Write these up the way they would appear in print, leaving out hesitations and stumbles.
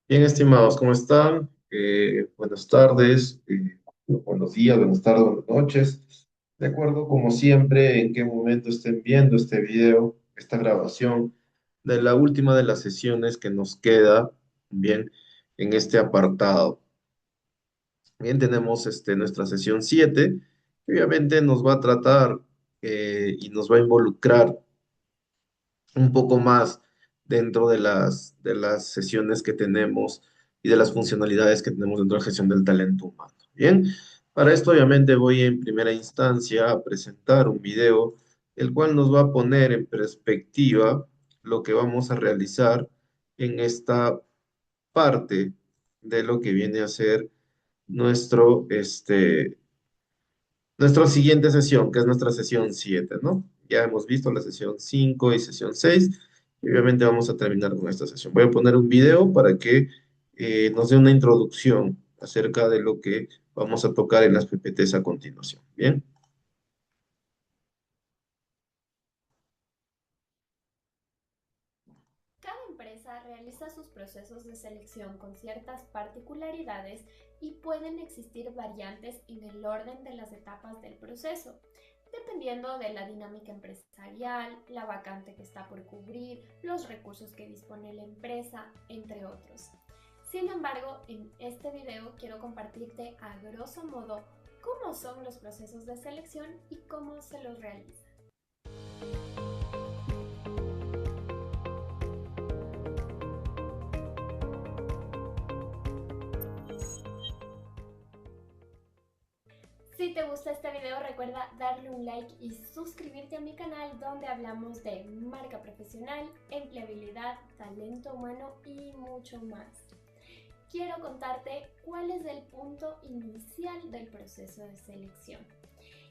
Bien, estimados, ¿cómo están? Buenas tardes, buenos días, buenas tardes, buenas noches. De acuerdo, como siempre, en qué momento estén viendo este video, esta grabación de la última de las sesiones que nos queda, bien, en este apartado. Bien, tenemos nuestra sesión 7, que obviamente nos va a tratar y nos va a involucrar un poco más dentro de las sesiones que tenemos y de las funcionalidades que tenemos dentro de la gestión del talento humano. Bien, para esto obviamente voy en primera instancia a presentar un video, el cual nos va a poner en perspectiva lo que vamos a realizar en esta parte de lo que viene a ser nuestro, nuestra siguiente sesión, que es nuestra sesión 7, ¿no? Ya hemos visto la sesión 5 y sesión 6, y obviamente vamos a terminar con esta sesión. Voy a poner un video para que nos dé una introducción acerca de lo que vamos a tocar en las PPTs a continuación. Bien. Cada empresa realiza sus procesos de selección con ciertas particularidades y pueden existir variantes en el orden de las etapas del proceso, dependiendo de la dinámica empresarial, la vacante que está por cubrir, los recursos que dispone la empresa, entre otros. Sin embargo, en este video quiero compartirte a grosso modo cómo son los procesos de selección y cómo se los realiza. Si te gusta este video, recuerda darle un like y suscribirte a mi canal donde hablamos de marca profesional, empleabilidad, talento humano y mucho más. Quiero contarte cuál es el punto inicial del proceso de selección.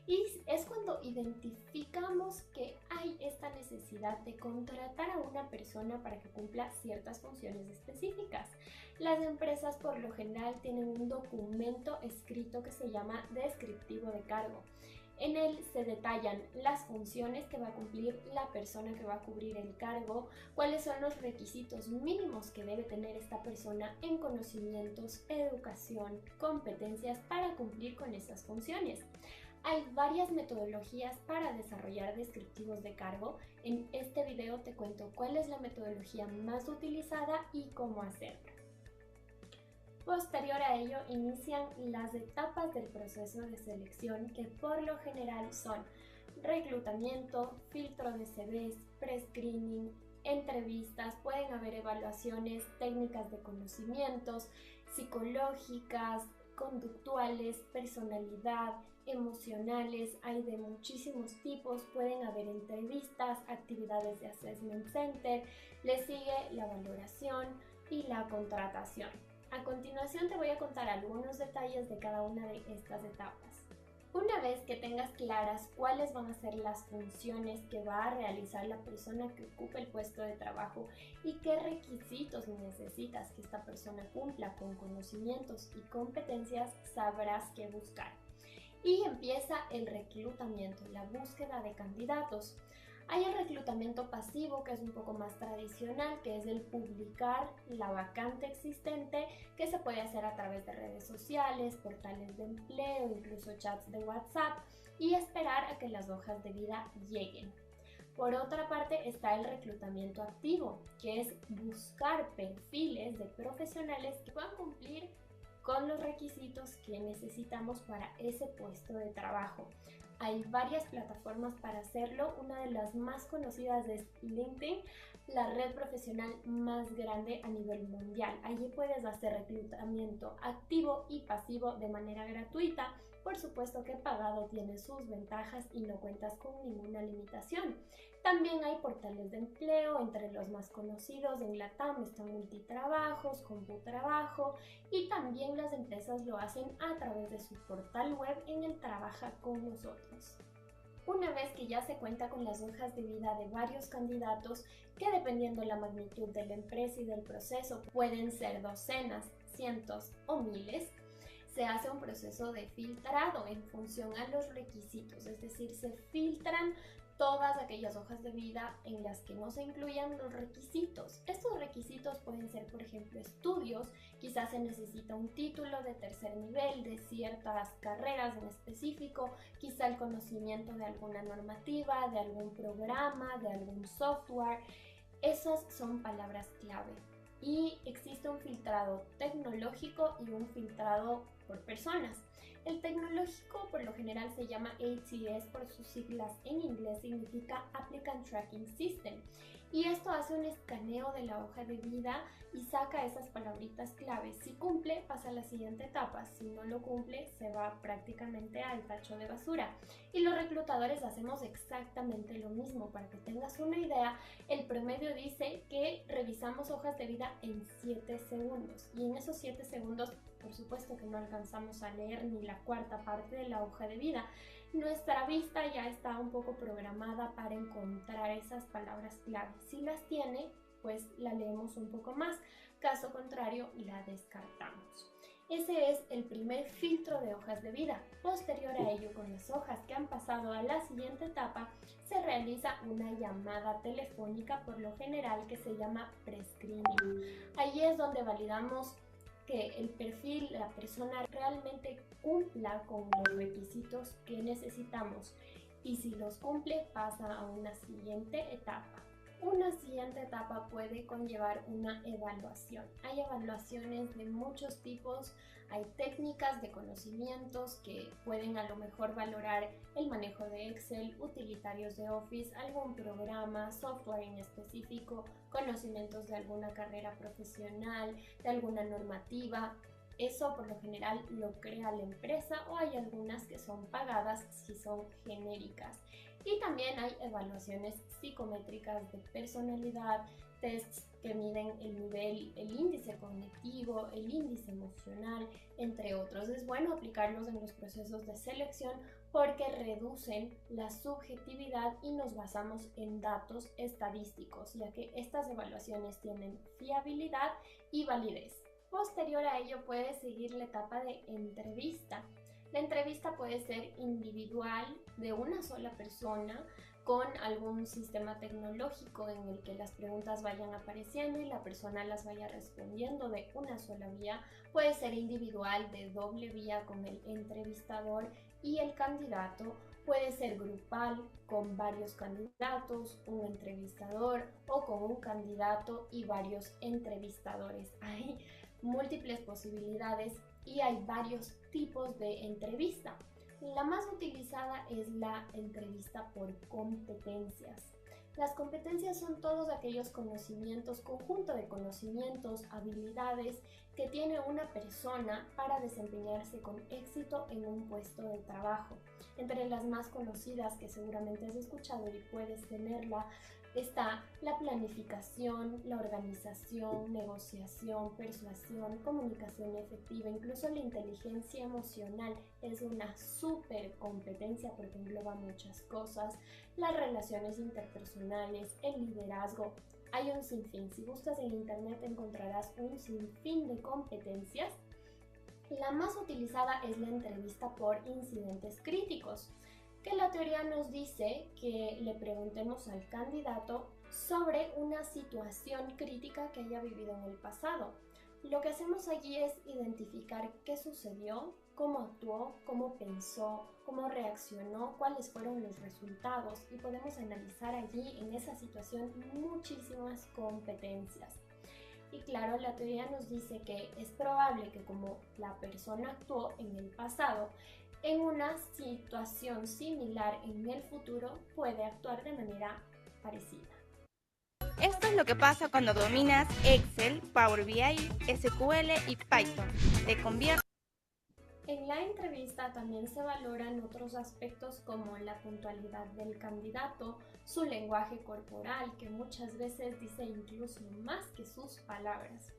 Y es cuando identificamos que hay esta necesidad de contratar a una persona para que cumpla ciertas funciones específicas. Las empresas por lo general tienen un documento escrito que se llama descriptivo de cargo. En él se detallan las funciones que va a cumplir la persona que va a cubrir el cargo, cuáles son los requisitos mínimos que debe tener esta persona en conocimientos, educación, competencias para cumplir con esas funciones. Hay varias metodologías para desarrollar descriptivos de cargo. En este video te cuento cuál es la metodología más utilizada y cómo hacerlo. Posterior a ello inician las etapas del proceso de selección que por lo general son reclutamiento, filtro de CVs, pre-screening, entrevistas, pueden haber evaluaciones técnicas de conocimientos, psicológicas, conductuales, personalidad, emocionales, hay de muchísimos tipos, pueden haber entrevistas, actividades de assessment center, le sigue la valoración y la contratación. A continuación te voy a contar algunos detalles de cada una de estas etapas. Una vez que tengas claras cuáles van a ser las funciones que va a realizar la persona que ocupe el puesto de trabajo y qué requisitos necesitas que esta persona cumpla con conocimientos y competencias, sabrás qué buscar. Y empieza el reclutamiento, la búsqueda de candidatos. Hay el reclutamiento pasivo, que es un poco más tradicional, que es el publicar la vacante existente, que se puede hacer a través de redes sociales, portales de empleo, incluso chats de WhatsApp, y esperar a que las hojas de vida lleguen. Por otra parte está el reclutamiento activo, que es buscar perfiles de profesionales que puedan cumplir con los requisitos que necesitamos para ese puesto de trabajo. Hay varias plataformas para hacerlo. Una de las más conocidas es LinkedIn, la red profesional más grande a nivel mundial. Allí puedes hacer reclutamiento activo y pasivo de manera gratuita. Por supuesto que pagado tiene sus ventajas y no cuentas con ninguna limitación. También hay portales de empleo, entre los más conocidos en LATAM están Multitrabajos, Computrabajo, y también las empresas lo hacen a través de su portal web en el Trabaja con nosotros. Una vez que ya se cuenta con las hojas de vida de varios candidatos, que dependiendo la magnitud de la empresa y del proceso pueden ser docenas, cientos o miles, se hace un proceso de filtrado en función a los requisitos, es decir, se filtran todas aquellas hojas de vida en las que no se incluyan los requisitos. Estos requisitos pueden ser, por ejemplo, estudios, quizás se necesita un título de tercer nivel de ciertas carreras en específico, quizá el conocimiento de alguna normativa, de algún programa, de algún software. Esas son palabras clave. Y existe un filtrado tecnológico y un filtrado por personas. El tecnológico por lo general se llama ATS por sus siglas en inglés, significa Applicant Tracking System. Y esto hace un escaneo de la hoja de vida y saca esas palabritas claves. Si cumple, pasa a la siguiente etapa. Si no lo cumple, se va prácticamente al tacho de basura. Y los reclutadores hacemos exactamente lo mismo. Para que tengas una idea, el promedio dice que revisamos hojas de vida en 7 segundos. Y en esos 7 segundos, por supuesto que no alcanzamos a leer ni la cuarta parte de la hoja de vida. Nuestra vista ya está un poco programada para encontrar esas palabras clave. Si las tiene, pues la leemos un poco más. Caso contrario, la descartamos. Ese es el primer filtro de hojas de vida. Posterior a ello, con las hojas que han pasado a la siguiente etapa, se realiza una llamada telefónica, por lo general, que se llama prescreening. Ahí es donde validamos que el perfil, la persona realmente cumpla con los requisitos que necesitamos, y si los cumple pasa a una siguiente etapa. Una siguiente etapa puede conllevar una evaluación. Hay evaluaciones de muchos tipos, hay técnicas de conocimientos que pueden a lo mejor valorar el manejo de Excel, utilitarios de Office, algún programa, software en específico, conocimientos de alguna carrera profesional, de alguna normativa. Eso por lo general lo crea la empresa, o hay algunas que son pagadas si son genéricas. Y también hay evaluaciones psicométricas de personalidad, tests que miden el nivel, el índice cognitivo, el índice emocional, entre otros. Es bueno aplicarlos en los procesos de selección porque reducen la subjetividad y nos basamos en datos estadísticos, ya que estas evaluaciones tienen fiabilidad y validez. Posterior a ello puede seguir la etapa de entrevista. La entrevista puede ser individual, de una sola persona, con algún sistema tecnológico en el que las preguntas vayan apareciendo y la persona las vaya respondiendo de una sola vía. Puede ser individual, de doble vía, con el entrevistador y el candidato. Puede ser grupal, con varios candidatos, un entrevistador, o con un candidato y varios entrevistadores. Hay múltiples posibilidades y hay varios tipos de entrevista. La más utilizada es la entrevista por competencias. Las competencias son todos aquellos conocimientos, conjunto de conocimientos, habilidades que tiene una persona para desempeñarse con éxito en un puesto de trabajo. Entre las más conocidas, que seguramente has escuchado y puedes tenerla, está la planificación, la organización, negociación, persuasión, comunicación efectiva. Incluso la inteligencia emocional es una súper competencia porque engloba muchas cosas. Las relaciones interpersonales, el liderazgo. Hay un sinfín. Si buscas en internet encontrarás un sinfín de competencias. La más utilizada es la entrevista por incidentes críticos, que la teoría nos dice que le preguntemos al candidato sobre una situación crítica que haya vivido en el pasado. Lo que hacemos allí es identificar qué sucedió, cómo actuó, cómo pensó, cómo reaccionó, cuáles fueron los resultados, y podemos analizar allí en esa situación muchísimas competencias. Y claro, la teoría nos dice que es probable que como la persona actuó en el pasado, en una situación similar en el futuro puede actuar de manera parecida. Esto es lo que pasa cuando dominas Excel, Power BI, SQL y Python. Te conviertes. En la entrevista también se valoran otros aspectos como la puntualidad del candidato, su lenguaje corporal, que muchas veces dice incluso más que sus palabras.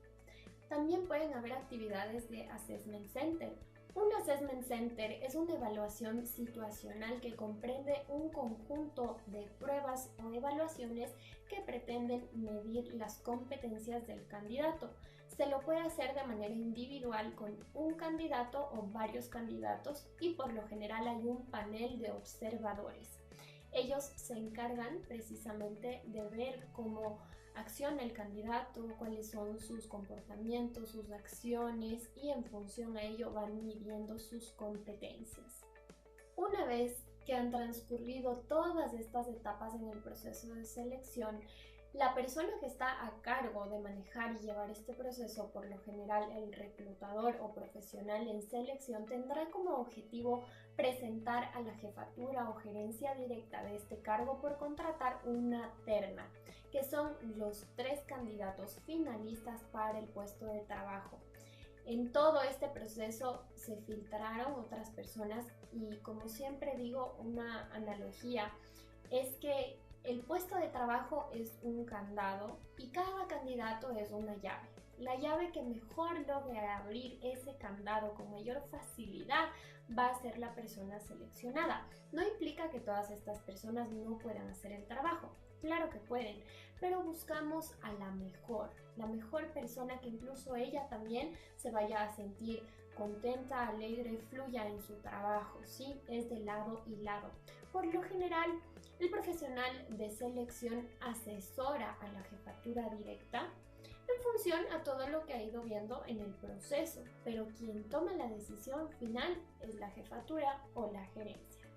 También pueden haber actividades de Assessment Center. Un Assessment Center es una evaluación situacional que comprende un conjunto de pruebas o evaluaciones que pretenden medir las competencias del candidato. Se lo puede hacer de manera individual con un candidato o varios candidatos, y por lo general hay un panel de observadores. Ellos se encargan precisamente de ver cómo acciona el candidato, cuáles son sus comportamientos, sus acciones, y en función a ello van midiendo sus competencias. Una vez que han transcurrido todas estas etapas en el proceso de selección, la persona que está a cargo de manejar y llevar este proceso, por lo general el reclutador o profesional en selección, tendrá como objetivo presentar a la jefatura o gerencia directa de este cargo por contratar una terna, que son los 3 candidatos finalistas para el puesto de trabajo. En todo este proceso se filtraron otras personas y, como siempre digo, una analogía es que el puesto de trabajo es un candado y cada candidato es una llave. La llave que mejor logre abrir ese candado con mayor facilidad va a ser la persona seleccionada. No implica que todas estas personas no puedan hacer el trabajo. Claro que pueden, pero buscamos a la mejor persona, que incluso ella también se vaya a sentir contenta, alegre, fluya en su trabajo, ¿sí? Es de lado y lado. Por lo general, el profesional de selección asesora a la jefatura directa en función a todo lo que ha ido viendo en el proceso, pero quien toma la decisión final es la jefatura o la gerencia.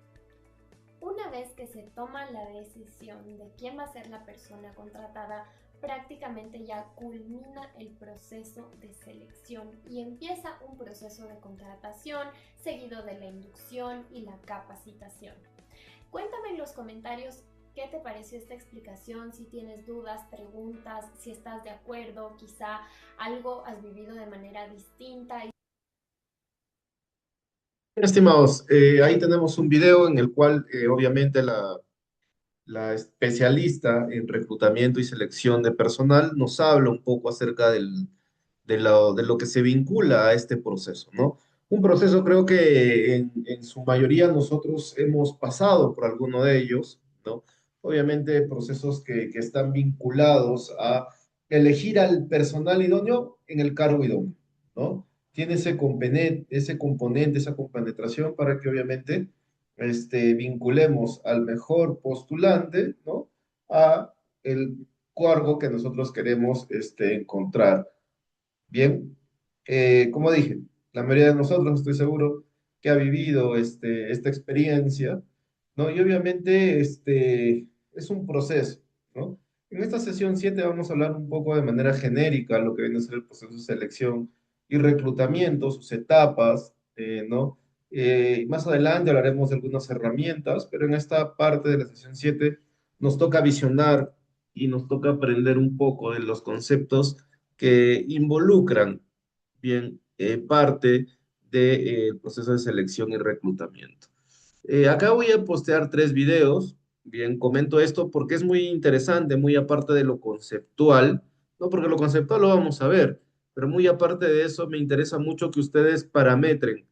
Una vez que se toma la decisión de quién va a ser la persona contratada, prácticamente ya culmina el proceso de selección y empieza un proceso de contratación seguido de la inducción y la capacitación. Cuéntame en los comentarios qué te pareció esta explicación, si tienes dudas, preguntas, si estás de acuerdo, quizá algo has vivido de manera distinta. Estimados, ahí tenemos un video en el cual obviamente la especialista en reclutamiento y selección de personal nos habla un poco acerca de lo que se vincula a este proceso, ¿no? Un proceso creo que en su mayoría nosotros hemos pasado por alguno de ellos, ¿no? Obviamente procesos que están vinculados a elegir al personal idóneo en el cargo idóneo, ¿no? Tiene ese componente, esa compenetración para que obviamente vinculemos al mejor postulante, ¿no? A el cargo que nosotros queremos encontrar. Bien, como dije, la mayoría de nosotros estoy seguro que ha vivido esta experiencia, ¿no? Y obviamente es un proceso, ¿no? En esta sesión 7 vamos a hablar un poco de manera genérica lo que viene a ser el proceso de selección y reclutamiento, sus etapas, ¿no? Más adelante hablaremos de algunas herramientas, pero en esta parte de la sesión 7 nos toca visionar y nos toca aprender un poco de los conceptos que involucran bien parte del proceso de selección y reclutamiento. Acá voy a postear 3 videos. Bien, comento esto porque es muy interesante, muy aparte de lo conceptual, ¿no? Porque lo conceptual lo vamos a ver, pero muy aparte de eso, me interesa mucho que ustedes parametren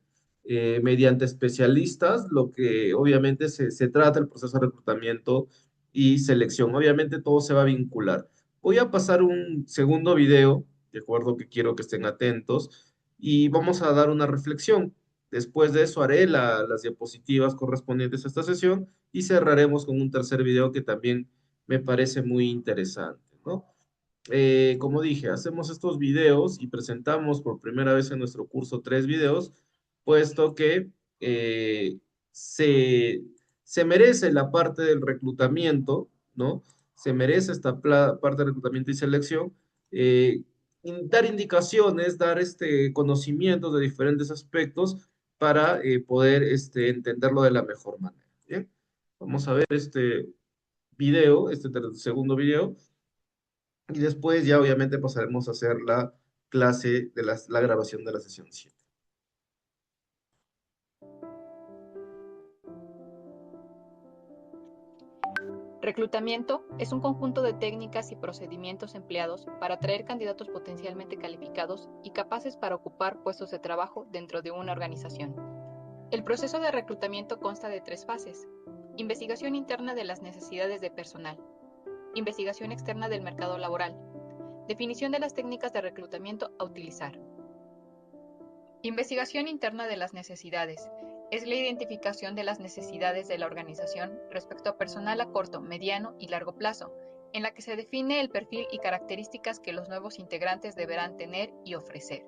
mediante especialistas lo que obviamente se trata el proceso de reclutamiento y selección. Obviamente todo se va a vincular. Voy a pasar un segundo video, de acuerdo que quiero que estén atentos, y vamos a dar una reflexión. Después de eso haré las diapositivas correspondientes a esta sesión y cerraremos con un tercer video que también me parece muy interesante, ¿no? Como dije, hacemos estos videos y presentamos por primera vez en nuestro curso 3 videos, puesto que eh, se, se merece la parte del reclutamiento, ¿no? Se merece esta parte de reclutamiento y selección, eh, dar indicaciones, dar conocimientos de diferentes aspectos para poder entenderlo de la mejor manera. ¿Bien? Vamos a ver este video, segundo video, y después ya obviamente pasaremos a hacer la clase de la grabación de la sesión 7. Reclutamiento es un conjunto de técnicas y procedimientos empleados para atraer candidatos potencialmente calificados y capaces para ocupar puestos de trabajo dentro de una organización. El proceso de reclutamiento consta de 3 fases: investigación interna de las necesidades de personal, investigación externa del mercado laboral, definición de las técnicas de reclutamiento a utilizar. Investigación interna de las necesidades Es la identificación de las necesidades de la organización respecto a personal a corto, mediano y largo plazo, en la que se define el perfil y características que los nuevos integrantes deberán tener y ofrecer.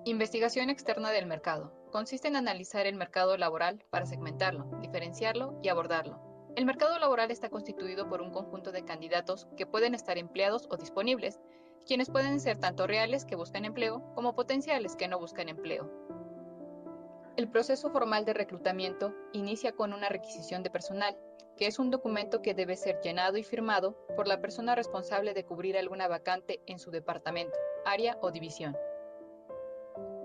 Investigación externa del mercado. Consiste en analizar el mercado laboral para segmentarlo, diferenciarlo y abordarlo. El mercado laboral está constituido por un conjunto de candidatos que pueden estar empleados o disponibles, quienes pueden ser tanto reales que buscan empleo como potenciales que no buscan empleo. El proceso formal de reclutamiento inicia con una requisición de personal, que es un documento que debe ser llenado y firmado por la persona responsable de cubrir alguna vacante en su departamento, área o división.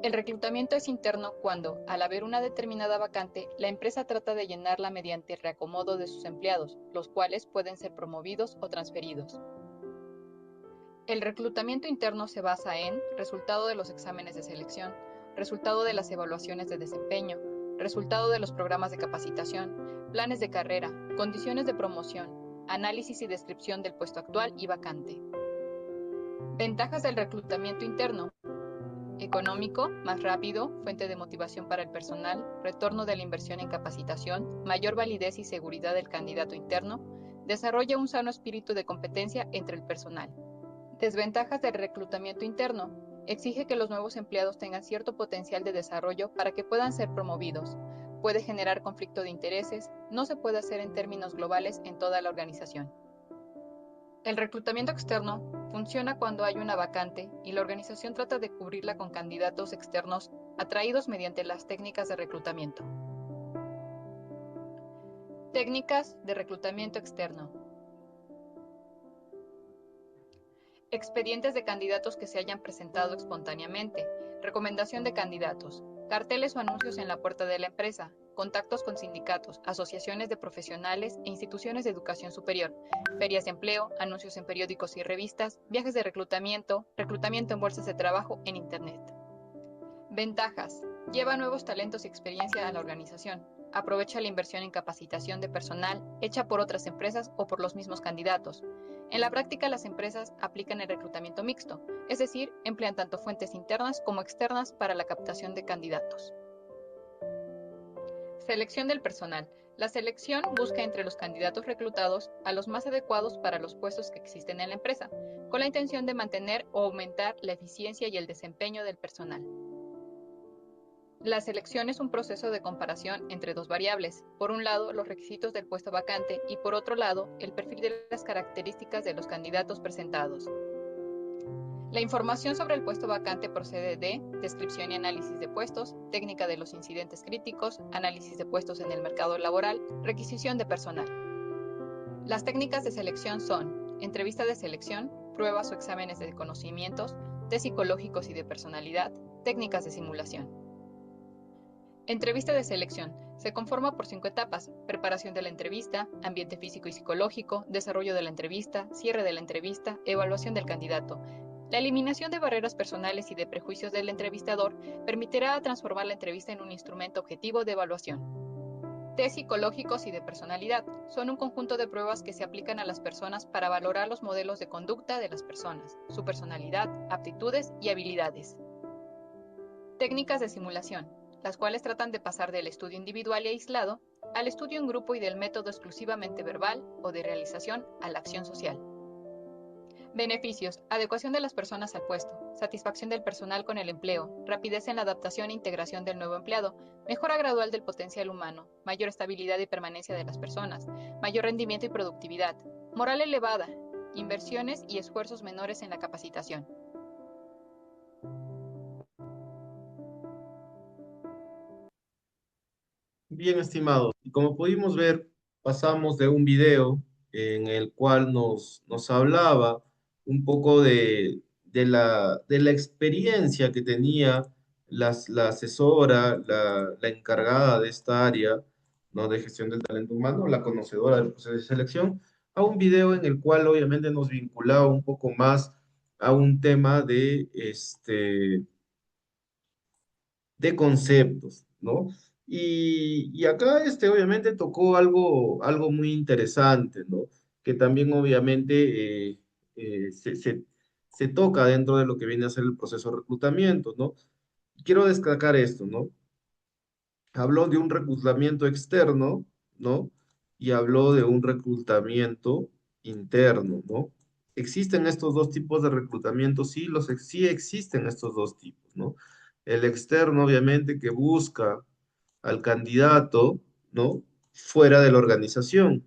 El reclutamiento es interno cuando, al haber una determinada vacante, la empresa trata de llenarla mediante el reacomodo de sus empleados, los cuales pueden ser promovidos o transferidos. El reclutamiento interno se basa en resultado de los exámenes de selección, resultado de las evaluaciones de desempeño, resultado de los programas de capacitación, planes de carrera, condiciones de promoción, análisis y descripción del puesto actual y vacante. Ventajas del reclutamiento interno. Económico, más rápido, fuente de motivación para el personal, retorno de la inversión en capacitación, mayor validez y seguridad del candidato interno, desarrolla un sano espíritu de competencia entre el personal. Desventajas del reclutamiento interno. Exige que los nuevos empleados tengan cierto potencial de desarrollo para que puedan ser promovidos. Puede generar conflicto de intereses, no se puede hacer en términos globales en toda la organización. El reclutamiento externo funciona cuando hay una vacante y la organización trata de cubrirla con candidatos externos atraídos mediante las técnicas de reclutamiento. Técnicas de reclutamiento externo. Expedientes de candidatos que se hayan presentado espontáneamente. Recomendación de candidatos. Carteles o anuncios en la puerta de la empresa. Contactos con sindicatos, asociaciones de profesionales e instituciones de educación superior. Ferias de empleo, anuncios en periódicos y revistas, viajes de reclutamiento, reclutamiento en bolsas de trabajo en Internet. Ventajas. Lleva nuevos talentos y experiencia a la organización. Aprovecha la inversión en capacitación de personal hecha por otras empresas o por los mismos candidatos. En la práctica, las empresas aplican el reclutamiento mixto, es decir, emplean tanto fuentes internas como externas para la captación de candidatos. Selección del personal. La selección busca entre los candidatos reclutados a los más adecuados para los puestos que existen en la empresa, con la intención de mantener o aumentar la eficiencia y el desempeño del personal. La selección es un proceso de comparación entre dos variables, por un lado los requisitos del puesto vacante y por otro lado el perfil de las características de los candidatos presentados. La información sobre el puesto vacante procede de descripción y análisis de puestos, técnica de los incidentes críticos, análisis de puestos en el mercado laboral, requisición de personal. Las técnicas de selección son entrevista de selección, pruebas o exámenes de conocimientos, test psicológicos y de personalidad, técnicas de simulación. Entrevista de selección. Se conforma por 5 etapas: preparación de la entrevista, ambiente físico y psicológico, desarrollo de la entrevista, cierre de la entrevista, evaluación del candidato. La eliminación de barreras personales y de prejuicios del entrevistador permitirá transformar la entrevista en un instrumento objetivo de evaluación. Test psicológicos y de personalidad. Son un conjunto de pruebas que se aplican a las personas para valorar los modelos de conducta de las personas, su personalidad, aptitudes y habilidades. Técnicas de simulación, las cuales tratan de pasar del estudio individual y aislado al estudio en grupo y del método exclusivamente verbal o de realización a la acción social. Beneficios: adecuación de las personas al puesto, satisfacción del personal con el empleo, rapidez en la adaptación e integración del nuevo empleado, mejora gradual del potencial humano, mayor estabilidad y permanencia de las personas, mayor rendimiento y productividad, moral elevada, inversiones y esfuerzos menores en la capacitación. Bien, estimados. Y como pudimos ver, pasamos de un video en el cual nos hablaba un poco de la experiencia que tenía la asesora, la encargada de esta área, ¿no? De gestión del talento humano, la conocedora del proceso de selección, a un video en el cual obviamente nos vinculaba un poco más a un tema de conceptos, ¿no? Y acá obviamente tocó algo muy interesante, ¿no? Que también obviamente se toca dentro de lo que viene a ser el proceso de reclutamiento, ¿no? Quiero destacar esto, ¿no? Habló de un reclutamiento externo, ¿no? Y habló de un reclutamiento interno, ¿no? ¿Existen estos dos tipos de reclutamiento? Sí, sí existen estos dos tipos, ¿no? El externo, obviamente, que busca al candidato, ¿no? Fuera de la organización,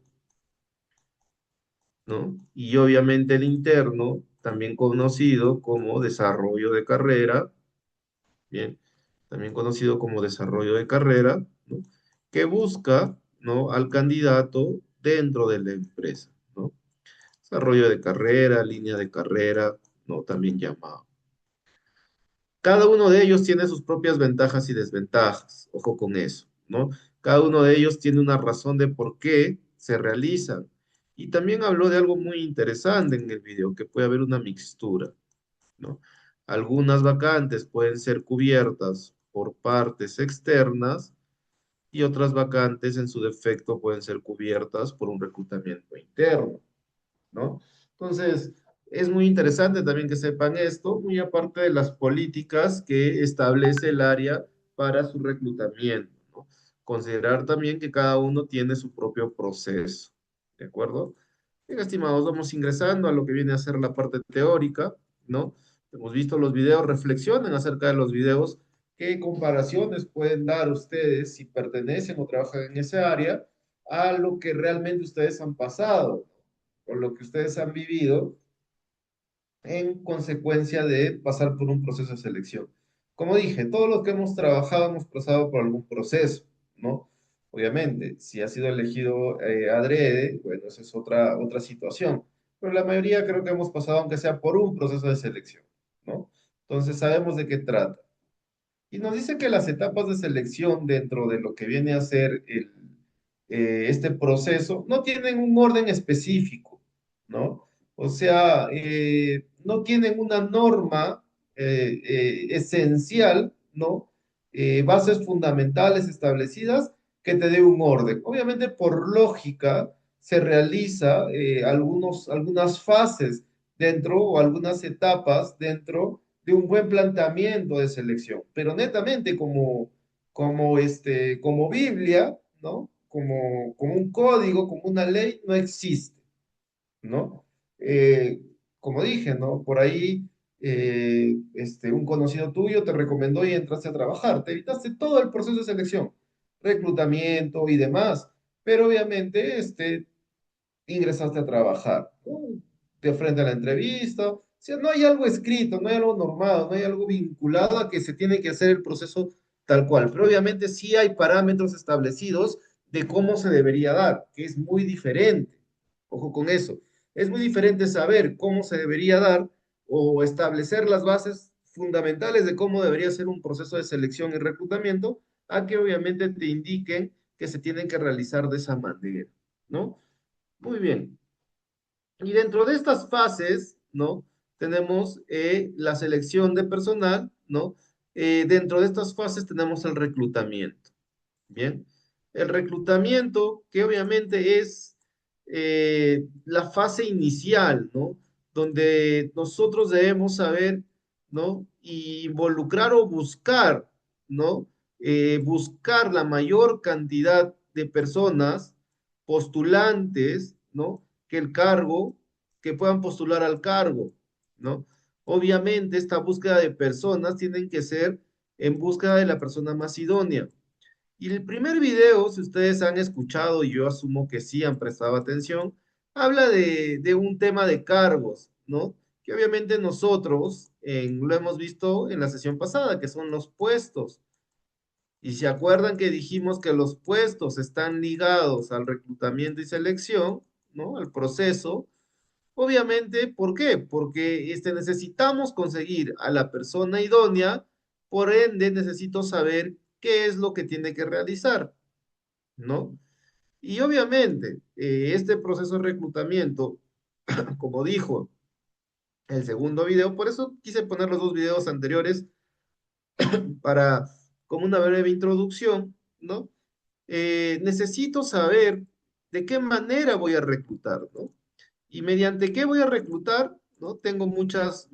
¿no? Y obviamente el interno, también conocido como desarrollo de carrera, bien, también conocido como desarrollo de carrera, ¿no? Que busca, ¿no? Al candidato dentro de la empresa, ¿no? Desarrollo de carrera, línea de carrera, ¿no? También llamado. Cada uno de ellos tiene sus propias ventajas y desventajas, ojo con eso, ¿no? Cada uno de ellos tiene una razón de por qué se realizan. Y también habló de algo muy interesante en el video, que puede haber una mixtura, ¿no? Algunas vacantes pueden ser cubiertas por partes externas y otras vacantes en su defecto pueden ser cubiertas por un reclutamiento interno, ¿no? Entonces, es muy interesante también que sepan esto, muy aparte de las políticas que establece el área para su reclutamiento, ¿no? Considerar también que cada uno tiene su propio proceso, ¿de acuerdo? Bien, estimados, vamos ingresando a lo que viene a ser la parte teórica, ¿no? Hemos visto los videos, reflexionen acerca de los videos, qué comparaciones pueden dar ustedes si pertenecen o trabajan en ese área a lo que realmente ustedes han pasado o lo que ustedes han vivido en consecuencia de pasar por un proceso de selección. Como dije, todos los que hemos trabajado hemos pasado por algún proceso, ¿no? Obviamente, si ha sido elegido adrede, bueno, esa es otra situación. Pero la mayoría creo que hemos pasado, aunque sea por un proceso de selección, ¿no? Entonces sabemos de qué trata. Y nos dice que las etapas de selección dentro de lo que viene a ser este proceso no tienen un orden específico, ¿no? O sea, no tienen una norma esencial, ¿no? Bases fundamentales establecidas que te dé un orden. Obviamente, por lógica, se realiza algunas fases dentro o algunas etapas dentro de un buen planteamiento de selección, pero netamente como Biblia, ¿no? Como un código, como una ley, no existe, ¿no? Eh, Como dije, ¿no? Por ahí un conocido tuyo te recomendó y entraste a trabajar, te evitaste todo el proceso de selección, reclutamiento y demás, pero obviamente ingresaste a trabajar, ¿no? De frente a la entrevista. O sea, no hay algo escrito, no hay algo normado, no hay algo vinculado a que se tiene que hacer el proceso tal cual. Pero obviamente sí hay parámetros establecidos de cómo se debería dar, que es muy diferente. Ojo con eso. Es muy diferente saber cómo se debería dar o establecer las bases fundamentales de cómo debería ser un proceso de selección y reclutamiento, a que obviamente te indiquen que se tienen que realizar de esa manera, ¿no? Muy bien. Y dentro de estas fases, ¿no? Tenemos la selección de personal, ¿no? Dentro de estas fases tenemos el reclutamiento, ¿bien? El reclutamiento, que obviamente es la fase inicial, ¿no? Donde nosotros debemos saber, ¿no? Involucrar o buscar, ¿no? Buscar la mayor cantidad de personas postulantes, ¿no? Que el cargo, que puedan postular al cargo, ¿no? Obviamente esta búsqueda de personas tienen que ser en búsqueda de la persona más idónea. Y el primer video, si ustedes han escuchado, y yo asumo que sí han prestado atención, habla de un tema de cargos, ¿no? Que obviamente nosotros lo hemos visto en la sesión pasada, que son los puestos. Y se acuerdan que dijimos que los puestos están ligados al reclutamiento y selección, ¿no? Al proceso. Obviamente, ¿por qué? Porque necesitamos conseguir a la persona idónea, por ende necesito saber qué es lo que tiene que realizar, ¿no? Y obviamente, este proceso de reclutamiento, como dijo el segundo video, por eso quise poner los dos videos anteriores para, como una breve introducción, ¿no? Necesito saber de qué manera voy a reclutar, ¿no? Y mediante qué voy a reclutar, ¿no? Tengo muchas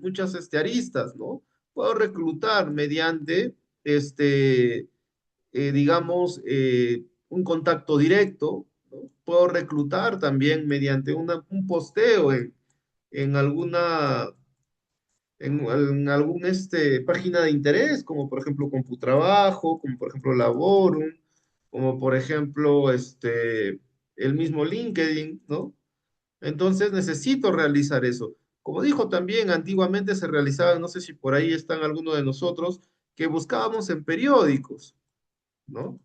aristas, ¿no? Puedo reclutar mediante, este, digamos, un contacto directo, ¿no? Puedo reclutar también mediante un posteo en alguna, en algún página de interés, como por ejemplo Computrabajo, como por ejemplo Laborum, como por ejemplo el mismo LinkedIn, ¿no? Entonces necesito realizar eso. Como dijo también, antiguamente se realizaba, no sé si por ahí están algunos de nosotros, que buscábamos en periódicos, ¿no?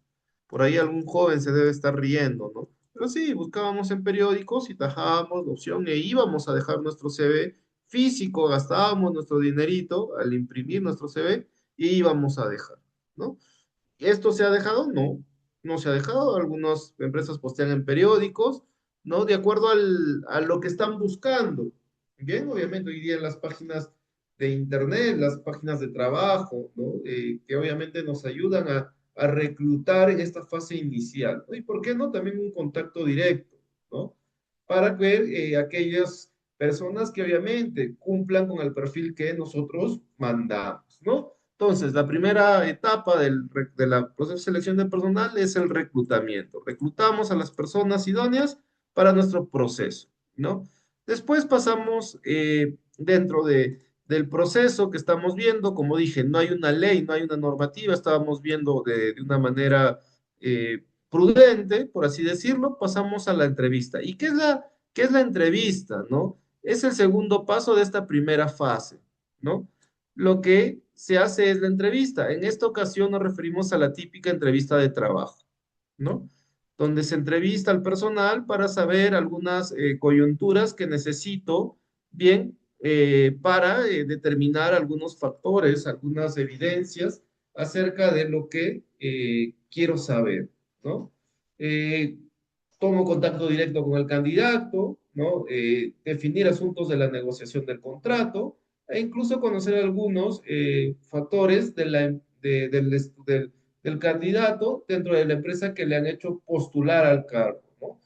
Por ahí algún joven se debe estar riendo, ¿no? Pero sí, buscábamos en periódicos y tajábamos la opción e íbamos a dejar nuestro CV físico, gastábamos nuestro dinerito al imprimir nuestro CV y íbamos a dejar, ¿no? ¿Esto se ha dejado? No, no se ha dejado. Algunas empresas postean en periódicos, ¿no? De acuerdo a lo que están buscando. Bien, obviamente hoy día en las páginas de internet, las páginas de trabajo, ¿no? Que obviamente nos ayudan a reclutar en esta fase inicial, ¿no? Y por qué no también un contacto directo, ¿no? Para ver aquellas personas que obviamente cumplan con el perfil que nosotros mandamos, ¿no? Entonces, la primera etapa de la proceso de selección de personal es el reclutamiento. Reclutamos a las personas idóneas para nuestro proceso, ¿no? Después pasamos dentro del proceso que estamos viendo, como dije, no hay una ley, no hay una normativa, estábamos viendo de una manera prudente, por así decirlo, pasamos a la entrevista. ¿Y qué es la entrevista, no? Es el segundo paso de esta primera fase, ¿no? Lo que se hace es la entrevista. En esta ocasión nos referimos a la típica entrevista de trabajo, ¿no? Donde se entrevista al personal para saber algunas coyunturas que necesito, bien, para determinar algunos factores, algunas evidencias acerca de lo que quiero saber, ¿no? Eh, Tomo contacto directo con el candidato, ¿no? Definir asuntos de la negociación del contrato e incluso conocer algunos factores del candidato dentro de la empresa que le han hecho postular al cargo, ¿no?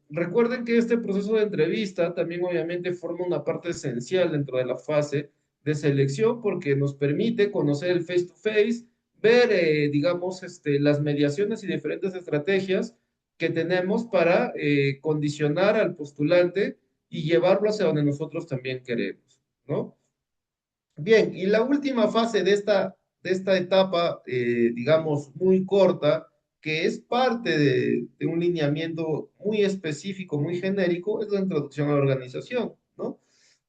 Recuerden que este proceso de entrevista también obviamente forma una parte esencial dentro de la fase de selección porque nos permite conocer el face to face, ver, digamos, las mediaciones y diferentes estrategias que tenemos para condicionar al postulante y llevarlo hacia donde nosotros también queremos, ¿no? Bien, y la última fase de esta etapa, digamos, muy corta, que es parte de un lineamiento muy específico, muy genérico, es la introducción a la organización, ¿no?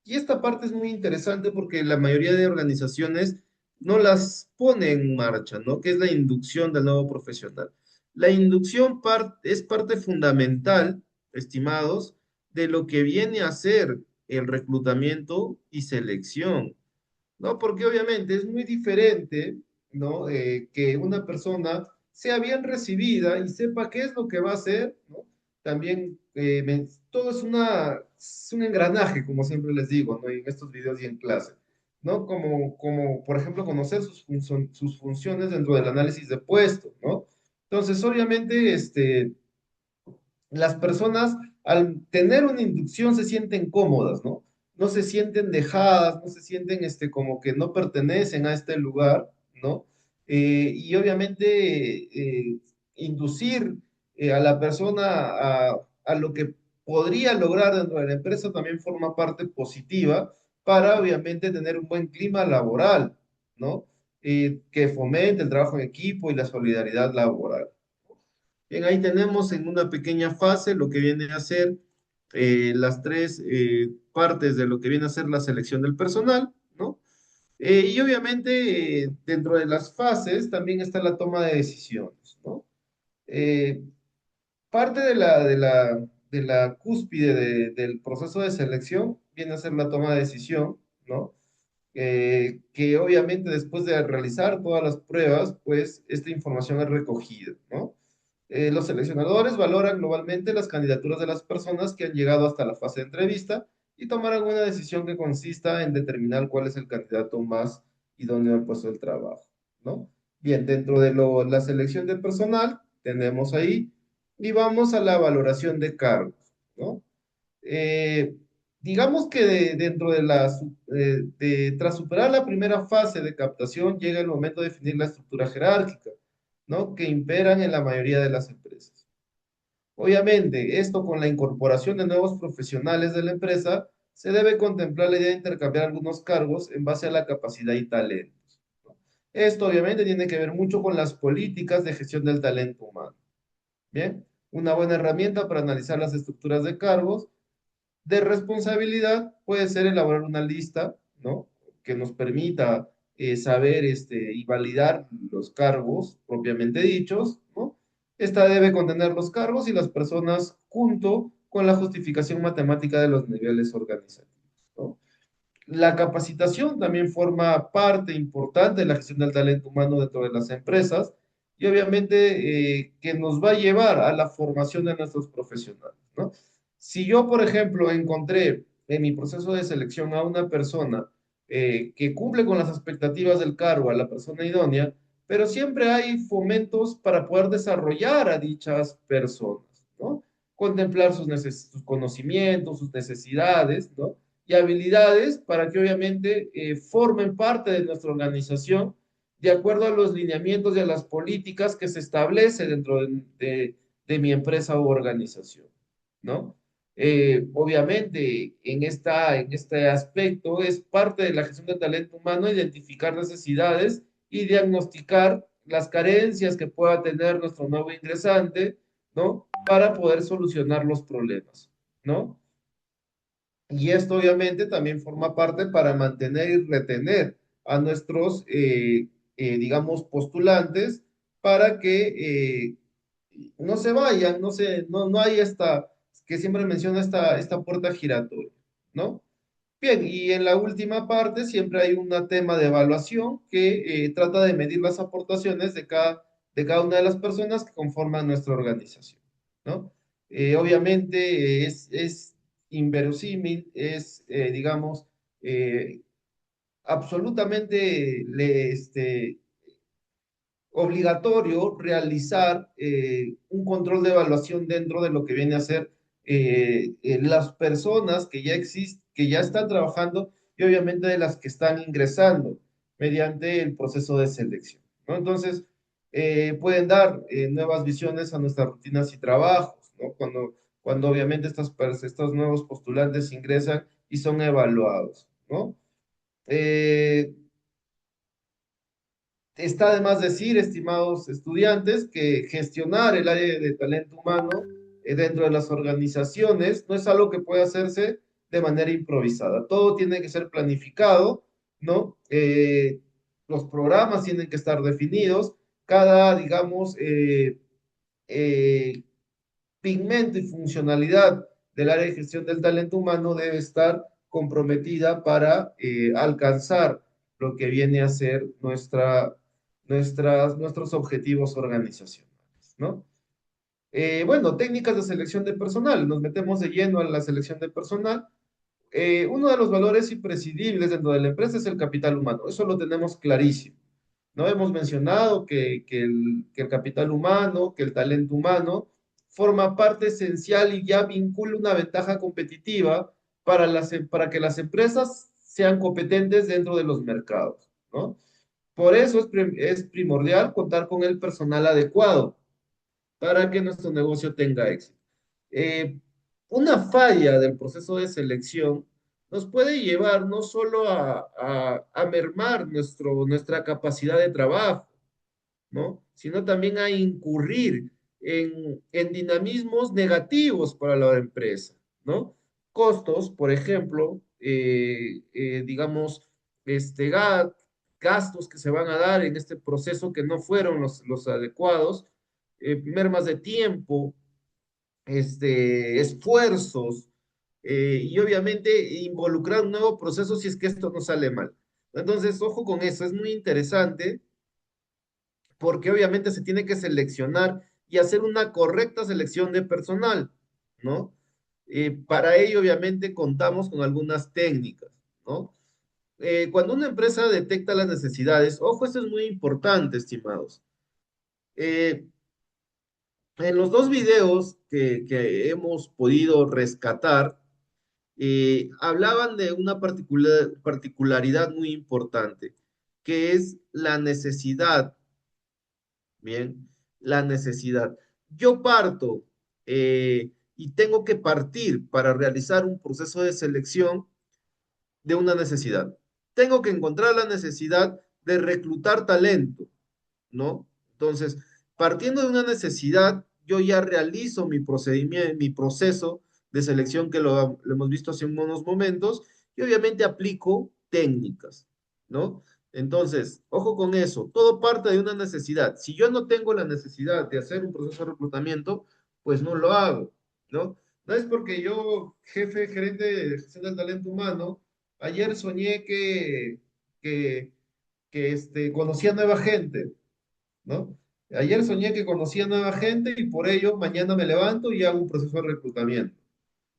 Y esta parte es muy interesante porque la mayoría de organizaciones no las pone en marcha, ¿no? Que es la inducción del nuevo profesional. La inducción es parte fundamental, estimados, de lo que viene a ser el reclutamiento y selección. ¿No? Porque obviamente es muy diferente, ¿no? Que una persona sea bien recibida y sepa qué es lo que va a hacer, ¿no? También todo es un engranaje, como siempre les digo, ¿no? En estos videos y en clase, ¿no? Como por ejemplo, conocer sus funciones dentro del análisis de puestos, ¿no? Entonces, obviamente, las personas al tener una inducción se sienten cómodas, ¿no? No se sienten dejadas, no se sienten como que no pertenecen a este lugar, ¿no? Y obviamente inducir a la persona a lo que podría lograr dentro de la empresa también forma parte positiva para obviamente tener un buen clima laboral, ¿no? Que fomente el trabajo en equipo y la solidaridad laboral. Bien, ahí tenemos en una pequeña fase lo que viene a ser las tres partes de lo que viene a ser la selección del personal, ¿no? Y obviamente dentro de las fases también está la toma de decisiones, ¿no? Eh, Parte de la cúspide del proceso de selección viene a ser la toma de decisión, ¿no? Que obviamente después de realizar todas las pruebas, pues esta información es recogida, ¿no? Los seleccionadores valoran globalmente las candidaturas de las personas que han llegado hasta la fase de entrevista y tomarán una decisión que consista en determinar cuál es el candidato más idóneo al puesto del trabajo, ¿no? Bien, dentro de la selección de personal, tenemos ahí, y vamos a la valoración de cargos, ¿no? Eh, digamos que dentro de tras superar la primera fase de captación, llega el momento de definir la estructura jerárquica. ¿no? Que imperan en la mayoría de las empresas. Obviamente, esto con la incorporación de nuevos profesionales de la empresa, se debe contemplar la idea de intercambiar algunos cargos en base a la capacidad y talentos. Esto obviamente tiene que ver mucho con las políticas de gestión del talento humano. Bien, una buena herramienta para analizar las estructuras de cargos de responsabilidad puede ser elaborar una lista, ¿no? Que nos permita saber y validar los cargos propiamente dichos, ¿no? Esta debe contener los cargos y las personas junto con la justificación matemática de los niveles organizativos, ¿no? La capacitación también forma parte importante de la gestión del talento humano dentro de las empresas y obviamente que nos va a llevar a la formación de nuestros profesionales, ¿no? Si yo, por ejemplo, encontré en mi proceso de selección a una persona que cumple con las expectativas del cargo, a la persona idónea, pero siempre hay fomentos para poder desarrollar a dichas personas, ¿no? Contemplar sus conocimientos, sus necesidades, ¿no? Y habilidades para que obviamente formen parte de nuestra organización de acuerdo a los lineamientos y a las políticas que se establece dentro de mi empresa u organización, ¿no? Obviamente, en este aspecto es parte de la gestión del talento humano identificar necesidades y diagnosticar las carencias que pueda tener nuestro nuevo ingresante, ¿no? Para poder solucionar los problemas, ¿no? Y esto obviamente también forma parte para mantener y retener a nuestros, digamos, postulantes para que no se vayan, no hay esta, que siempre menciona esta puerta giratoria, ¿no? Bien, y en la última parte siempre hay un tema de evaluación que trata de medir las aportaciones de cada una de las personas que conforman nuestra organización, ¿no? Obviamente es inverosímil, digamos, eh, absolutamente obligatorio realizar un control de evaluación dentro de lo que viene a ser las personas que ya existen, que ya están trabajando y obviamente de las que están ingresando mediante el proceso de selección, ¿no? Entonces, pueden dar nuevas visiones a nuestras rutinas y trabajos, ¿no? Cuando obviamente estos nuevos postulantes ingresan y son evaluados, ¿no? Eh, Está de más decir, estimados estudiantes, que gestionar el área de talento humano dentro de las organizaciones no es algo que pueda hacerse de manera improvisada. Todo tiene que ser planificado, ¿no? Los programas tienen que estar definidos. Cada, digamos, eh, pigmento y funcionalidad del área de gestión del talento humano debe estar comprometida para alcanzar lo que viene a ser nuestros objetivos organizacionales, ¿no? Bueno, técnicas de selección de personal. Nos metemos de lleno a la selección de personal. Uno de los valores imprescindibles dentro de la empresa es el capital humano. Eso lo tenemos clarísimo. No hemos mencionado que el capital humano, que el talento humano, forma parte esencial y ya vincula una ventaja competitiva para que las empresas sean competentes dentro de los mercados, ¿no? Por eso es primordial contar con el personal adecuado para que nuestro negocio tenga éxito. Eh, una falla del proceso de selección nos puede llevar no solo a mermar nuestra capacidad de trabajo, ¿no? Sino también a incurrir en dinamismos negativos para la empresa, ¿no? Costos, por ejemplo, digamos, gastos que se van a dar en este proceso que no fueron los adecuados, mermas de tiempo, esfuerzos, y obviamente involucrar un nuevo proceso si es que esto no sale mal. Entonces, ojo con eso, es muy interesante porque obviamente se tiene que seleccionar y hacer una correcta selección de personal, ¿no? Para ello, obviamente, contamos con algunas técnicas, ¿no? Cuando una empresa detecta las necesidades, ojo, esto es muy importante, estimados. Eh, en los dos videos que hemos podido rescatar, hablaban de una particularidad muy importante, que es la necesidad Bien, la necesidad. Yo parto y tengo que partir para realizar un proceso de selección de una necesidad. Tengo que encontrar la necesidad de reclutar talento, ¿no? Entonces, partiendo de una necesidad, yo ya realizo mi procedimiento, mi proceso de selección que lo hemos visto hace unos momentos y obviamente aplico técnicas, ¿no? Entonces, ojo con eso, todo parte de una necesidad. Si yo no tengo la necesidad de hacer un proceso de reclutamiento, pues no lo hago, ¿no? No es porque yo, jefe, gerente de gestión del talento humano, ayer soñé que conocía nueva gente, ¿no? Ayer soñé que conocía nueva gente y por ello mañana me levanto y hago un proceso de reclutamiento.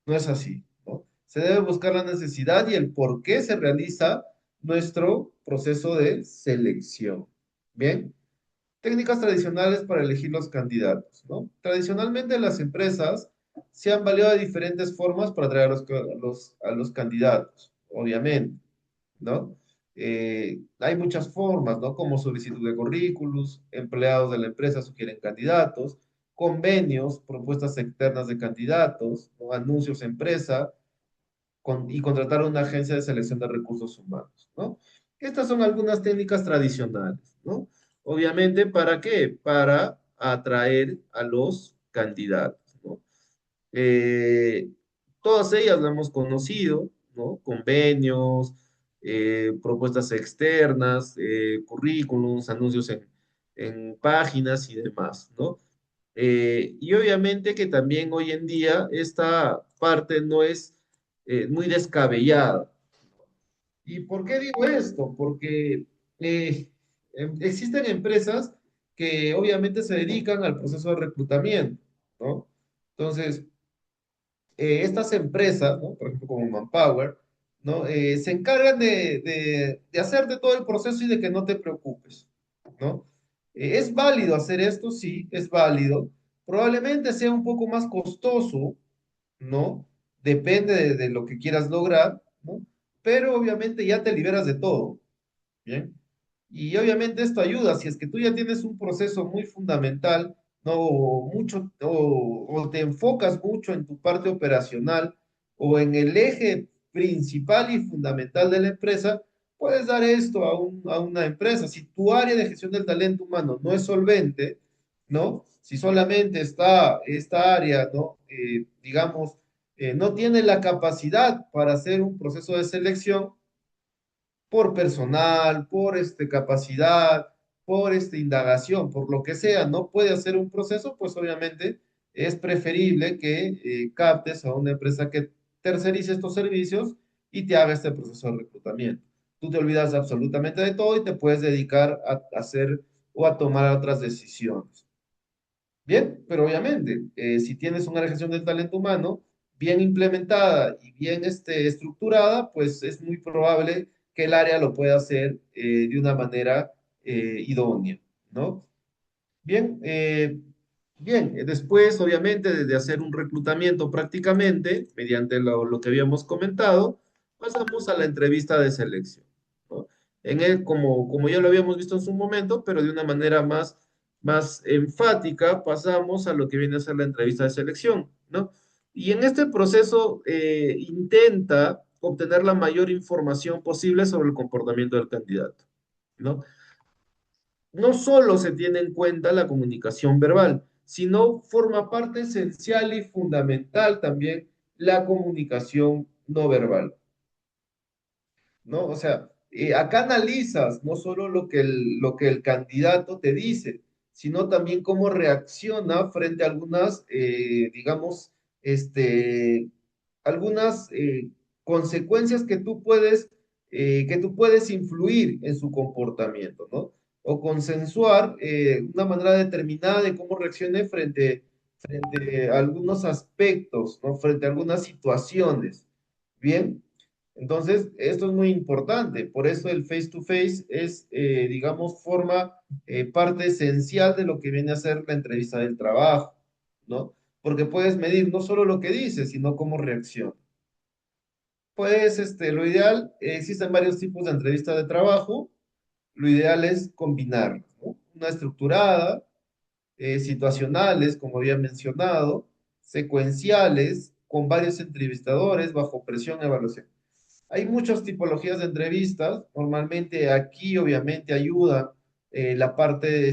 No es así, ¿no? Se debe buscar la necesidad y el por qué se realiza nuestro proceso de selección. Bien, técnicas tradicionales para elegir los candidatos, ¿no? Tradicionalmente las empresas se han valido de diferentes formas para atraer a los candidatos, obviamente. ¿No? Hay muchas formas, ¿no? Como solicitud de currículums, empleados de la empresa sugieren candidatos, convenios, propuestas externas de candidatos, ¿no? Anuncios empresa y contratar una agencia de selección de recursos humanos, ¿no? Estas son algunas técnicas tradicionales, ¿no? Obviamente, ¿para qué? Para atraer a los candidatos, ¿no? Eh, Todas ellas las hemos conocido, ¿no? Convenios, propuestas externas, currículums, anuncios en páginas y demás, ¿no? Y obviamente que también hoy en día esta parte no es muy descabellada. ¿Y por qué digo esto? Porque existen empresas que obviamente se dedican al proceso de reclutamiento, ¿no? Entonces, estas empresas, ¿no? Por ejemplo, como Manpower, ¿no? Se encargan de hacerte todo el proceso y de que no te preocupes, ¿no? ¿Es válido hacer esto? Sí, es válido. Probablemente sea un poco más costoso, ¿no? Depende de lo que quieras lograr, ¿no? Pero obviamente ya te liberas de todo, ¿bien? Y obviamente esto ayuda, si es que tú ya tienes un proceso muy fundamental, ¿no? O te enfocas mucho en tu parte operacional o en el eje principal y fundamental de la empresa, puedes dar esto a una empresa. Si tu área de gestión del talento humano no es solvente, ¿no? Si solamente está esta área, ¿no? Digamos, no tiene la capacidad para hacer un proceso de selección, por personal, por capacidad, por indagación, por lo que sea, no puede hacer un proceso, pues obviamente es preferible que captes a una empresa que tercerice estos servicios y te haga este proceso de reclutamiento. Tú te olvidas absolutamente de todo y te puedes dedicar a hacer o a tomar otras decisiones. Bien, pero obviamente, si tienes una gestión del talento humano bien implementada y bien estructurada, pues es muy probable que el área lo pueda hacer de una manera idónea, ¿no? Bien, después, obviamente, de hacer un reclutamiento prácticamente, mediante lo que habíamos comentado, pasamos a la entrevista de selección, ¿no? En él, como ya lo habíamos visto en su momento, pero de una manera más enfática, pasamos a lo que viene a ser la entrevista de selección, ¿no? Y en este proceso intenta obtener la mayor información posible sobre el comportamiento del candidato, ¿no? No solo se tiene en cuenta la comunicación verbal, sino forma parte esencial y fundamental también la comunicación no verbal, ¿no? O sea, acá analizas no solo lo que el candidato te dice, sino también cómo reacciona frente a algunas, digamos, algunas consecuencias que tú puedes influir en su comportamiento, ¿no? O consensuar una manera determinada de cómo reaccione frente a algunos aspectos, ¿no? Frente a algunas situaciones. Bien. Entonces, esto es muy importante. Por eso el face to face es, digamos, forma parte esencial de lo que viene a ser la entrevista del trabajo, ¿no? Porque puedes medir no solo lo que dice, sino cómo reacciona. Pues, lo ideal, existen varios tipos de entrevista de trabajo. Lo ideal es combinar, ¿no? Una estructurada, situacionales, como había mencionado, secuenciales, con varios entrevistadores, bajo presión, evaluación. Hay muchas tipologías de entrevistas. Normalmente aquí obviamente ayuda la parte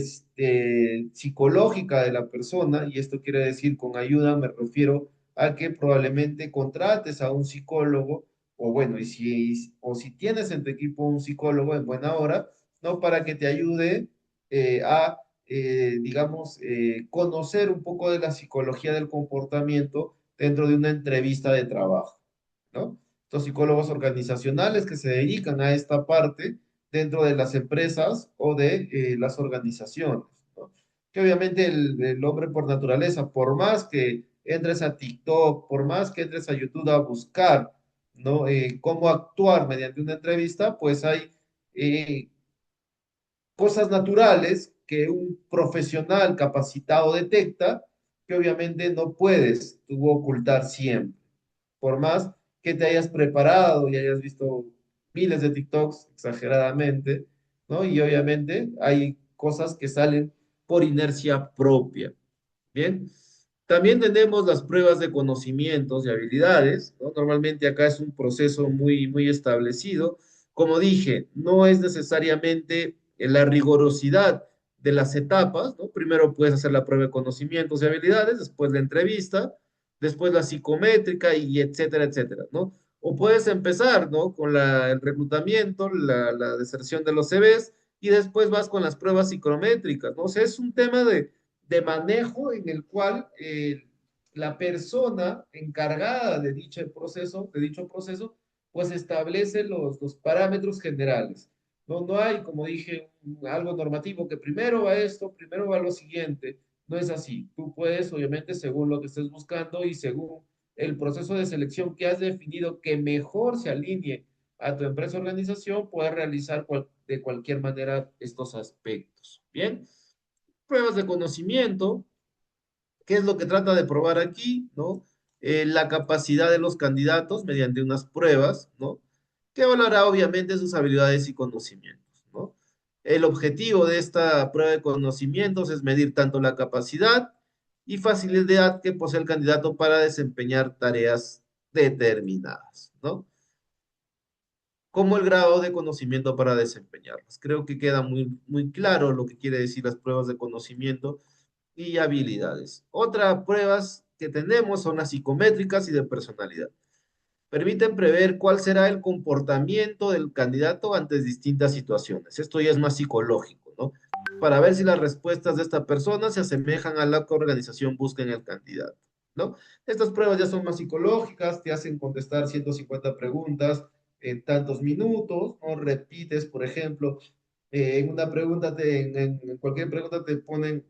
psicológica de la persona, y esto quiere decir con ayuda me refiero a que probablemente contrates a un psicólogo, o bueno, o si tienes en tu equipo un psicólogo en buena hora, ¿no? Para que te ayude digamos, conocer un poco de la psicología del comportamiento dentro de una entrevista de trabajo, ¿no? Estos psicólogos organizacionales que se dedican a esta parte dentro de las empresas o de las organizaciones, ¿no? Que obviamente el hombre por naturaleza, por más que entres a TikTok, por más que entres a YouTube a buscar, ¿no? Cómo actuar mediante una entrevista, pues hay eh, cosas naturales que un profesional capacitado detecta que obviamente no puedes tú ocultar siempre. Por más que te hayas preparado y hayas visto miles de TikToks exageradamente, ¿no? Y obviamente hay cosas que salen por inercia propia. Bien. También tenemos las pruebas de conocimientos y habilidades, ¿no? Normalmente acá es un proceso muy establecido. Como dije, no es necesariamente la rigorosidad de las etapas, ¿no? Primero puedes hacer la prueba de conocimientos y habilidades, después la entrevista, después la psicométrica y etcétera, etcétera, ¿no? O puedes empezar, ¿no? Con el reclutamiento, la deserción de los CVs y después vas con las pruebas psicométricas, ¿no? O sea, es un tema de manejo en el cual la persona encargada de dicho proceso, pues establece los parámetros generales. No, no hay, como dije, algo normativo que primero va esto, primero va lo siguiente. No es así. Tú puedes, obviamente, según lo que estés buscando y según el proceso de selección que has definido que mejor se alinee a tu empresa o organización, puedes realizar de cualquier manera estos aspectos. Bien, pruebas de conocimiento. ¿Qué es lo que trata de probar aquí? ¿No? La capacidad de los candidatos mediante unas pruebas, ¿no? Que evaluará obviamente sus habilidades y conocimientos, ¿no? El objetivo de esta prueba de conocimientos es medir tanto la capacidad y facilidad que posee el candidato para desempeñar tareas determinadas, ¿no? Como el grado de conocimiento para desempeñarlas. Creo que queda muy claro lo que quiere decir las pruebas de conocimiento y habilidades. Otras pruebas que tenemos son las psicométricas y de personalidad. Permiten prever cuál será el comportamiento del candidato ante distintas situaciones. Esto ya es más psicológico, ¿no? Para ver si las respuestas de esta persona se asemejan a la que la organización busca en el candidato, ¿no? Estas pruebas ya son más psicológicas, te hacen contestar 150 preguntas en tantos minutos, ¿no? Repites, por ejemplo, en una pregunta, en cualquier pregunta te ponen,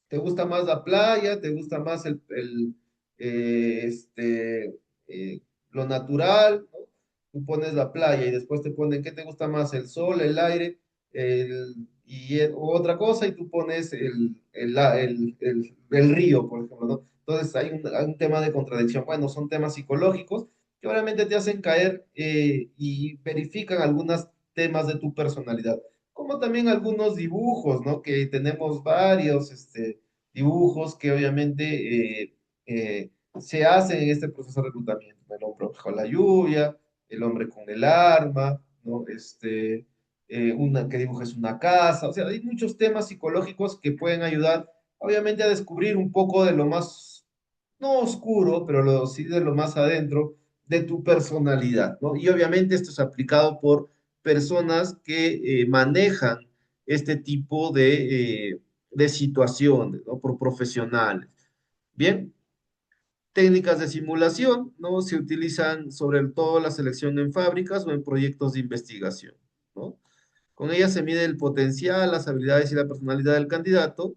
¿te gusta más la playa? ¿Te gusta más eh, este, lo natural? ¿No? Tú pones la playa y después te ponen, ¿qué te gusta más? ¿El sol, el aire o otra cosa? Y tú pones el río, por ejemplo, ¿no? Entonces hay un tema de contradicción. Bueno, son temas psicológicos que obviamente te hacen caer y verifican algunos temas de tu personalidad como también algunos dibujos, ¿no? Que tenemos varios dibujos que obviamente se hacen en este proceso de reclutamiento. El hombre bajo la lluvia, el hombre con el arma, ¿no? Una que dibuja es una casa, o sea, hay muchos temas psicológicos que pueden ayudar, obviamente, a descubrir un poco de lo más, no oscuro, pero sí de lo más adentro de tu personalidad, ¿no? Y obviamente esto es aplicado por personas que manejan este tipo de situaciones, ¿no? Por profesionales. Bien, técnicas de simulación, ¿no? Se utilizan sobre todo la selección en fábricas o en proyectos de investigación, ¿no? Con ellas se mide el potencial, las habilidades y la personalidad del candidato.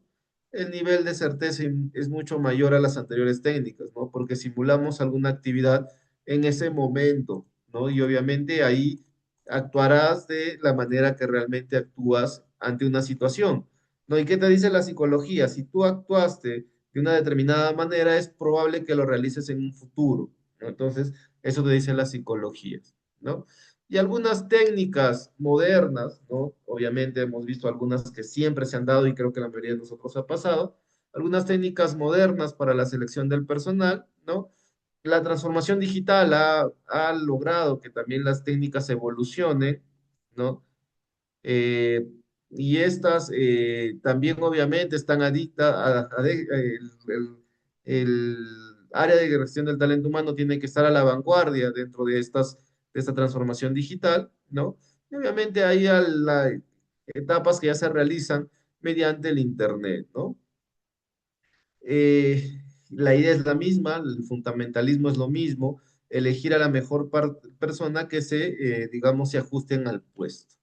El nivel de certeza es mucho mayor a las anteriores técnicas, ¿no? Porque simulamos alguna actividad en ese momento, ¿no? Y obviamente ahí actuarás de la manera que realmente actúas ante una situación, ¿no? ¿Y qué te dice la psicología? Si tú actuaste de una determinada manera, es probable que lo realices en un futuro, ¿no? Entonces, eso te dice la psicología, ¿no? Y algunas técnicas modernas, ¿no? Obviamente hemos visto algunas que siempre se han dado y creo que la mayoría de nosotros ha pasado, algunas técnicas modernas para la selección del personal, ¿no? La transformación digital ha logrado que también las técnicas evolucionen, ¿no? Eh, y estas también obviamente están adictas el área de gestión del talento humano tiene que estar a la vanguardia dentro de de esta transformación digital, ¿no? Y obviamente hay etapas que ya se realizan mediante el Internet, ¿no? La idea es la misma, el fundamentalismo es lo mismo, elegir a la mejor persona que digamos, se ajusten al puesto.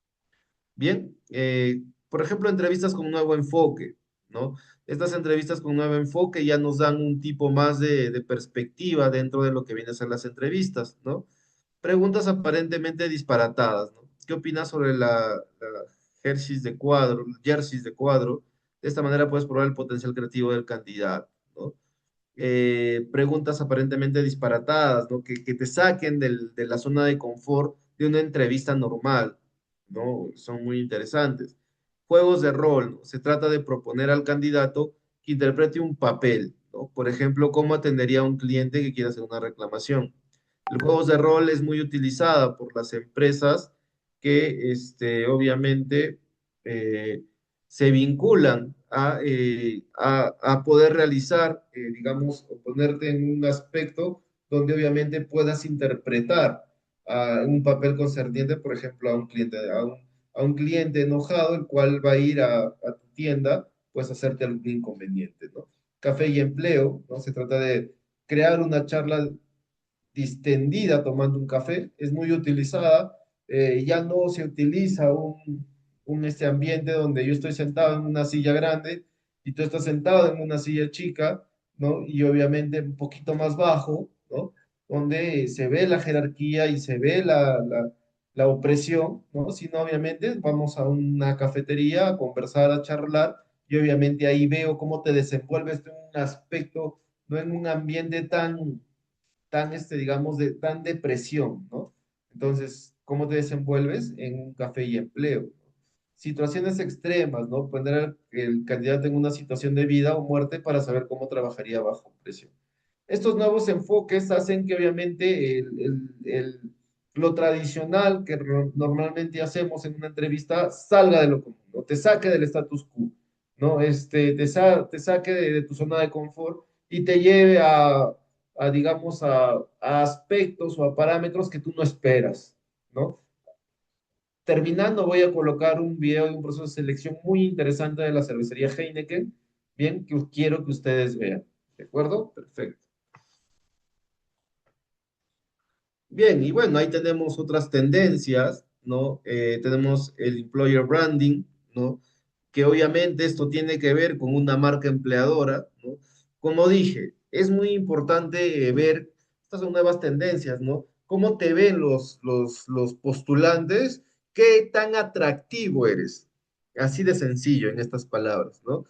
Bien, por ejemplo, entrevistas con nuevo enfoque, ¿no? Estas entrevistas con nuevo enfoque ya nos dan un tipo más de perspectiva dentro de lo que vienen a ser las entrevistas, ¿no? Preguntas aparentemente disparatadas, ¿no? ¿Qué opinas sobre la jerseys de cuadro? De esta manera puedes probar el potencial creativo del candidato, ¿no? Preguntas aparentemente disparatadas, ¿no? Que te saquen de la zona de confort de una entrevista normal, ¿no? Son muy interesantes. Juegos de rol, ¿no? Se trata de proponer al candidato que interprete un papel, ¿no? Por ejemplo, cómo atendería a un cliente que quiera hacer una reclamación. El juegos de rol es muy utilizada por las empresas que, obviamente, eh, se vinculan a poder realizar, digamos, o ponerte en un aspecto donde obviamente puedas interpretar un papel concerniente, por ejemplo, a un cliente enojado, el cual va a ir a tu tienda, pues a hacerte algún inconveniente, ¿no? Café y empleo, ¿no? Se trata de crear una charla distendida tomando un café, es muy utilizada, ya no se utiliza este ambiente donde yo estoy sentado en una silla grande y tú estás sentado en una silla chica, ¿no? Y obviamente un poquito más bajo, ¿no? Donde se ve la jerarquía y se ve la opresión, ¿no? Sino obviamente vamos a una cafetería a conversar, a charlar, y obviamente ahí veo cómo te desenvuelves en un aspecto, no en un ambiente digamos, de tan depresión, ¿no? Entonces, ¿cómo te desenvuelves en un café y empleo? Situaciones extremas, ¿no? Poner el candidato en una situación de vida o muerte para saber cómo trabajaría bajo presión. Estos nuevos enfoques hacen que obviamente lo tradicional que normalmente hacemos en una entrevista salga de lo común, ¿no? Te saque del status quo, ¿no? Te saque de tu zona de confort y te lleve digamos, a aspectos o a parámetros que tú no esperas, ¿no? Terminando, voy a colocar un video de un proceso de selección muy interesante de la cervecería Heineken, bien, que quiero que ustedes vean. ¿De acuerdo? Perfecto. Bien, y bueno, ahí tenemos otras tendencias, ¿no? Tenemos el employer branding, ¿no? Que obviamente esto tiene que ver con una marca empleadora, ¿no? Como dije, es muy importante ver, estas son nuevas tendencias, ¿no? ¿Cómo te ven los postulantes? ¿Qué tan atractivo eres? Así de sencillo en estas palabras, ¿no?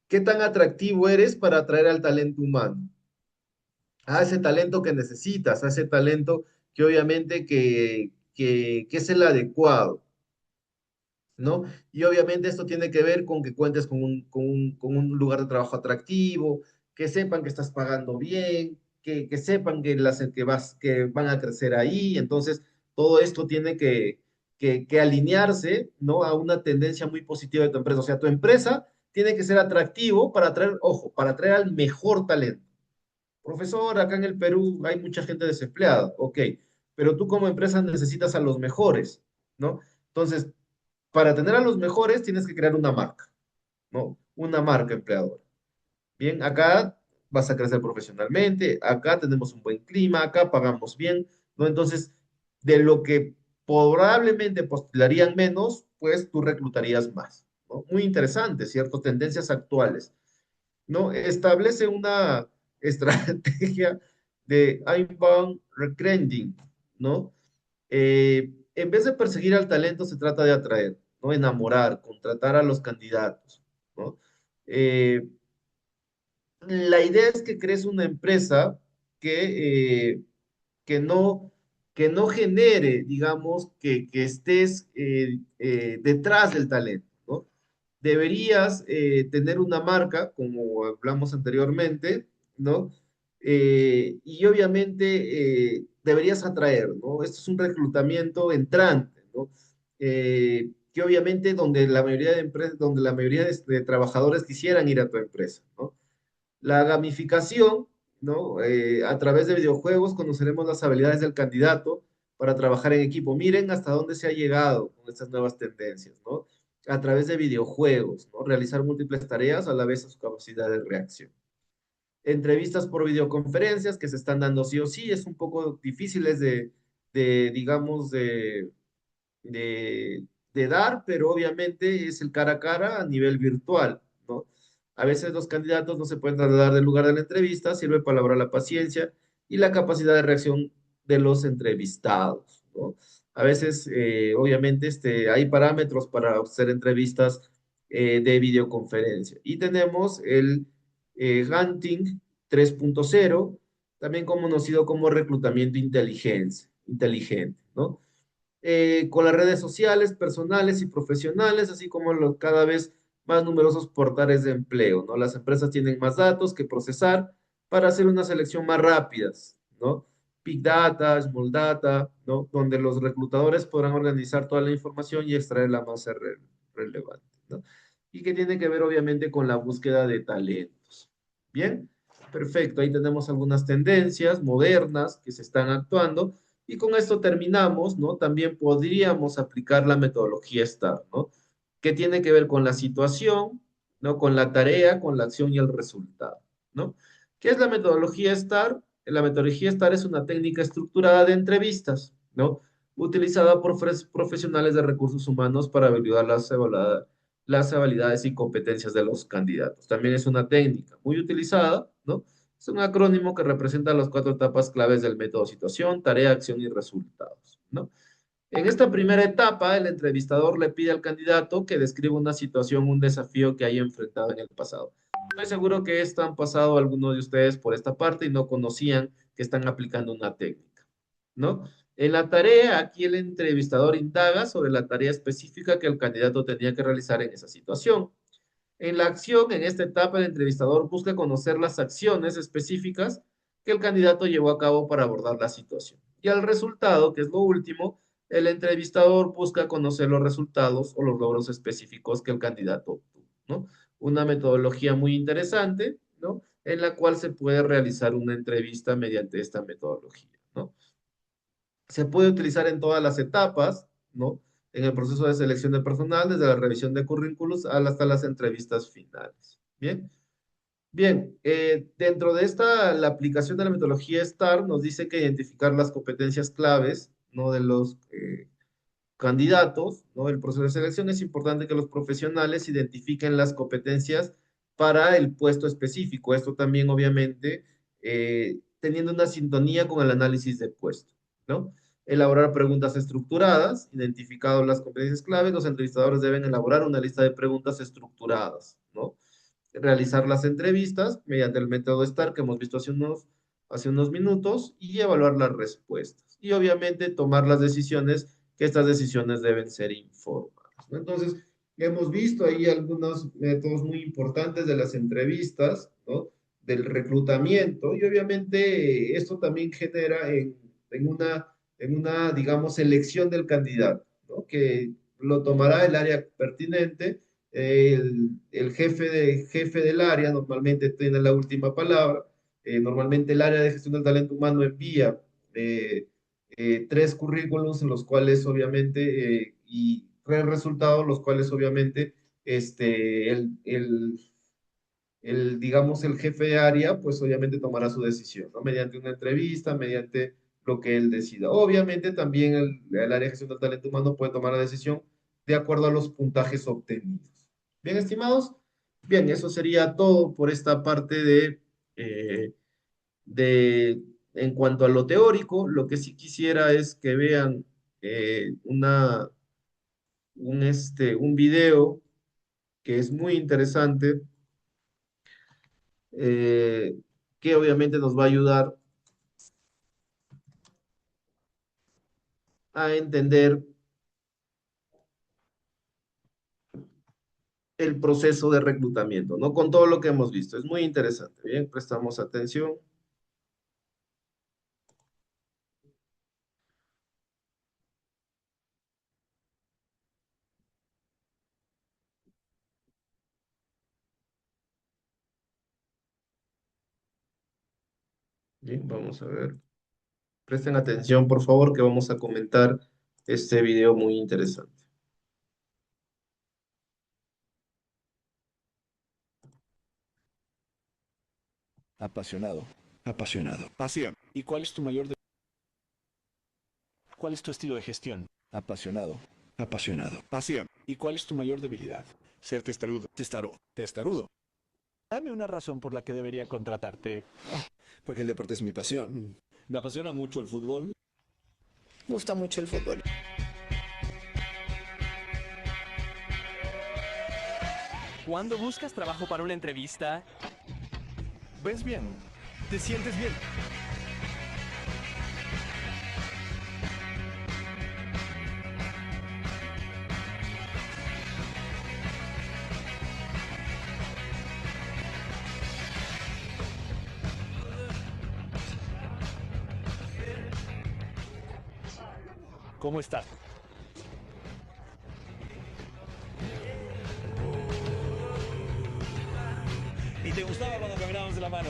¿Qué tan atractivo eres para atraer al talento humano? A ese talento que necesitas, a ese talento que obviamente que es el adecuado, ¿no? Y obviamente esto tiene que ver con que cuentes con un lugar de trabajo atractivo, que sepan que estás pagando bien, que sepan que van a crecer ahí. Entonces, todo esto tiene que alinearse, ¿no? A una tendencia muy positiva de tu empresa. O sea, tu empresa tiene que ser atractivo para atraer, ojo, para atraer al mejor talento. Profesor, acá en el Perú hay mucha gente desempleada, ok, pero tú como empresa necesitas a los mejores, ¿no? Entonces, para tener a los mejores tienes que crear una marca, ¿no? Una marca empleadora. Bien, acá vas a crecer profesionalmente, acá tenemos un buen clima, acá pagamos bien, ¿no? Entonces, de lo que probablemente postularían menos, pues tú reclutarías más, ¿no? Muy interesante, ¿cierto? Tendencias actuales. ¿No? Establece una estrategia de inbound recruiting, ¿no? En vez de perseguir al talento, se trata de atraer, ¿no? Enamorar, contratar a los candidatos, ¿no? Eh, la idea es que crees una empresa que, que no, que no genere, digamos, que estés detrás del talento, ¿no? Deberías tener una marca, como hablamos anteriormente, ¿no? Y obviamente deberías atraer, ¿no? Esto es un reclutamiento entrante, ¿no? Que obviamente donde la mayoría de empresas, donde la mayoría de trabajadores quisieran ir a tu empresa, ¿no? La gamificación, ¿no? A través de videojuegos conoceremos las habilidades del candidato para trabajar en equipo. Miren hasta dónde se ha llegado con estas nuevas tendencias, ¿no? A través de videojuegos, ¿no? Realizar múltiples tareas a la vez a su capacidad de reacción. Entrevistas por videoconferencias que se están dando sí o sí, es un poco difíciles digamos, de, de dar, pero obviamente es el cara a cara a nivel virtual, ¿no? A veces los candidatos no se pueden trasladar del lugar de la entrevista, sirve para lograr la paciencia y la capacidad de reacción de los entrevistados, ¿no? A veces, obviamente, hay parámetros para hacer entrevistas de videoconferencia. Y tenemos el Hunting 3.0, también conocido como reclutamiento inteligente, ¿no? Con las redes sociales, personales y profesionales, así como los cada vez más numerosos portales de empleo, ¿no? Las empresas tienen más datos que procesar para hacer una selección más rápida, ¿no? Big Data, Small Data, ¿no? Donde los reclutadores podrán organizar toda la información y extraer la más relevante, ¿no? Y que tiene que ver obviamente con la búsqueda de talentos. Bien, perfecto. Ahí tenemos algunas tendencias modernas que se están actuando y con esto terminamos, ¿no? También podríamos aplicar la metodología STAR, ¿no? Que tiene que ver con la situación, ¿no? Con la tarea, con la acción y el resultado, ¿no? ¿Qué es la metodología STAR? La metodología STAR es una técnica estructurada de entrevistas, ¿no? Utilizada por profesionales de recursos humanos para evaluar las habilidades y competencias de los candidatos. También es una técnica muy utilizada, ¿no? Es un acrónimo que representa las cuatro etapas claves del método: situación, tarea, acción y resultados, ¿no? En esta primera etapa, el entrevistador le pide al candidato que describa una situación, un desafío que haya enfrentado en el pasado. Estoy seguro que esto han pasado algunos de ustedes por esta parte y no conocían que están aplicando una técnica, ¿no? En la tarea, aquí el entrevistador indaga sobre la tarea específica que el candidato tenía que realizar en esa situación. En la acción, en esta etapa, el entrevistador busca conocer las acciones específicas que el candidato llevó a cabo para abordar la situación. Y al resultado, que es lo último, el entrevistador busca conocer los resultados o los logros específicos que el candidato obtuvo, ¿no? Una metodología muy interesante, ¿no? En la cual se puede realizar una entrevista mediante esta metodología, ¿no? Se puede utilizar en todas las etapas, ¿no? En el proceso de selección de personal, desde la revisión de currículos hasta las entrevistas finales. Bien, bien, dentro de esta, la aplicación de la metodología STAR nos dice que identificar las competencias claves, ¿no? De los candidatos, ¿no? El proceso de selección es importante que los profesionales identifiquen las competencias para el puesto específico. Esto también, obviamente, teniendo una sintonía con el análisis de puesto, ¿no? Elaborar preguntas estructuradas, identificado las competencias claves, los entrevistadores deben elaborar una lista de preguntas estructuradas, ¿no? Realizar las entrevistas mediante el método STAR que hemos visto hace unos minutos y evaluar las respuestas. Y obviamente tomar las decisiones, que estas decisiones deben ser informadas, ¿no? Entonces, hemos visto ahí algunos métodos muy importantes de las entrevistas, ¿no? Del reclutamiento y obviamente esto también genera en una, digamos, elección del candidato, ¿no? Que lo tomará el área pertinente, el jefe del área normalmente tiene la última palabra. Normalmente el área de gestión del talento humano envía eh, tres currículums en los cuales obviamente, y tres resultados, los cuales obviamente digamos, el jefe de área, pues obviamente tomará su decisión, ¿no? Mediante una entrevista, mediante lo que él decida. Obviamente también el área de gestión del talento humano puede tomar la decisión de acuerdo a los puntajes obtenidos. Bien, estimados. Bien, eso sería todo por esta parte eh, de en cuanto a lo teórico. Lo que sí quisiera es que vean un video que es muy interesante, eh, que obviamente nos va a ayudar a entender el proceso de reclutamiento, ¿no? Con todo lo que hemos visto. Es muy interesante. Bien, prestamos atención. Bien, vamos a ver. Presten atención, por favor, que vamos a comentar este video muy interesante. Apasionado. Apasionado. Pasión. ¿Y cuál es tu estilo de gestión? Apasionado. Apasionado. Pasión. ¿Y cuál es tu mayor debilidad? Ser testarudo. Testarudo. Testarudo. Dame una razón por la que debería contratarte. Porque el deporte es mi pasión. Me apasiona mucho el fútbol. Me gusta mucho el fútbol. Cuando buscas trabajo para una entrevista, ¿Ves bien? ¿Te sientes bien? ¿Cómo estás? ¿Y te gustaba cuando caminábamos de la mano?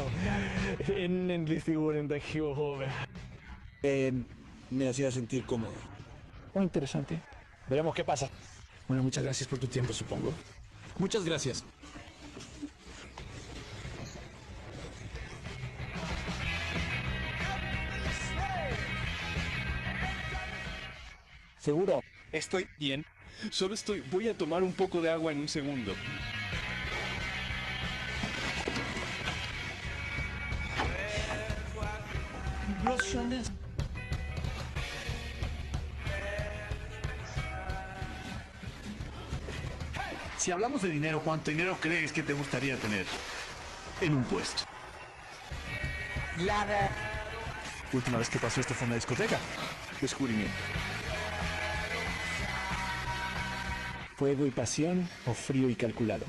Me hacía sentir cómodo. Muy interesante. Veremos qué pasa. Bueno, muchas gracias por tu tiempo, supongo. Muchas gracias. ¿Seguro? estoy bien. Voy a tomar un poco de agua en un segundo. Si hablamos de dinero, ¿cuánto dinero crees que te gustaría tener en un puesto? Última vez que pasó esto fue en una discoteca. Descubrimiento. ¿Fuego y pasión o frío y calculado?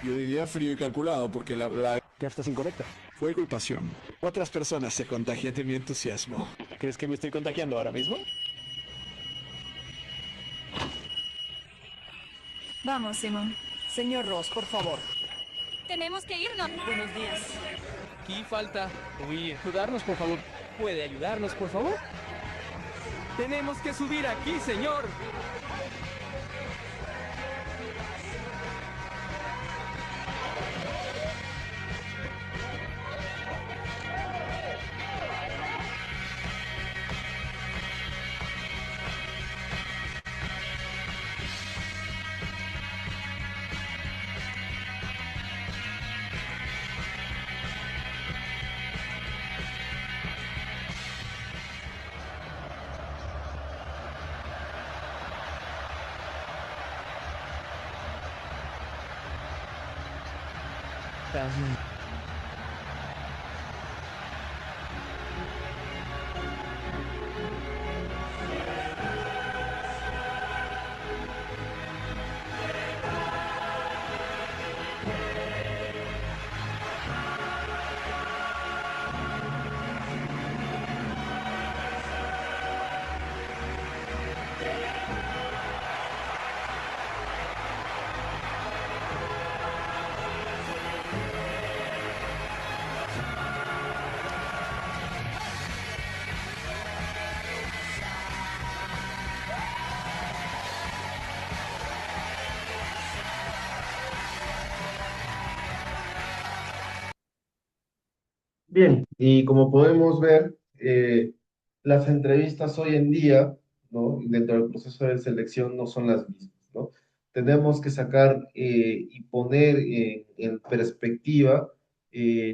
Yo diría frío y calculado porque la respuesta es incorrecta. Fuego y pasión. Otras personas se contagian de mi entusiasmo. ¿Crees que me estoy contagiando ahora mismo? Vamos, Simón. Señor Ross, por favor. Tenemos que irnos. Buenos días. Aquí falta. Ayudarnos, por favor. ¿Puede ayudarnos, por favor? Tenemos que subir aquí, señor. Bien, y como podemos ver, las entrevistas hoy en día, ¿no? Dentro del proceso de selección no son las mismas, ¿no? Tenemos que sacar y poner en perspectiva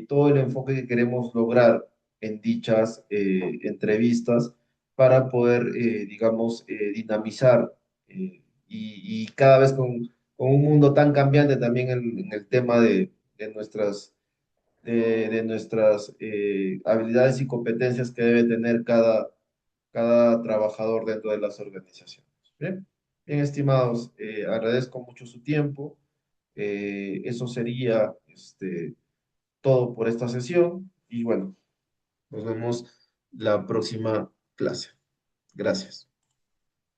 todo el enfoque que queremos lograr en dichas entrevistas para poder, digamos, dinamizar y cada vez con un mundo tan cambiante también en el tema de nuestras habilidades y competencias que debe tener cada trabajador dentro de las organizaciones. Bien, bien estimados, agradezco mucho su tiempo. Eso sería todo por esta sesión y bueno, nos vemos la próxima clase. Gracias.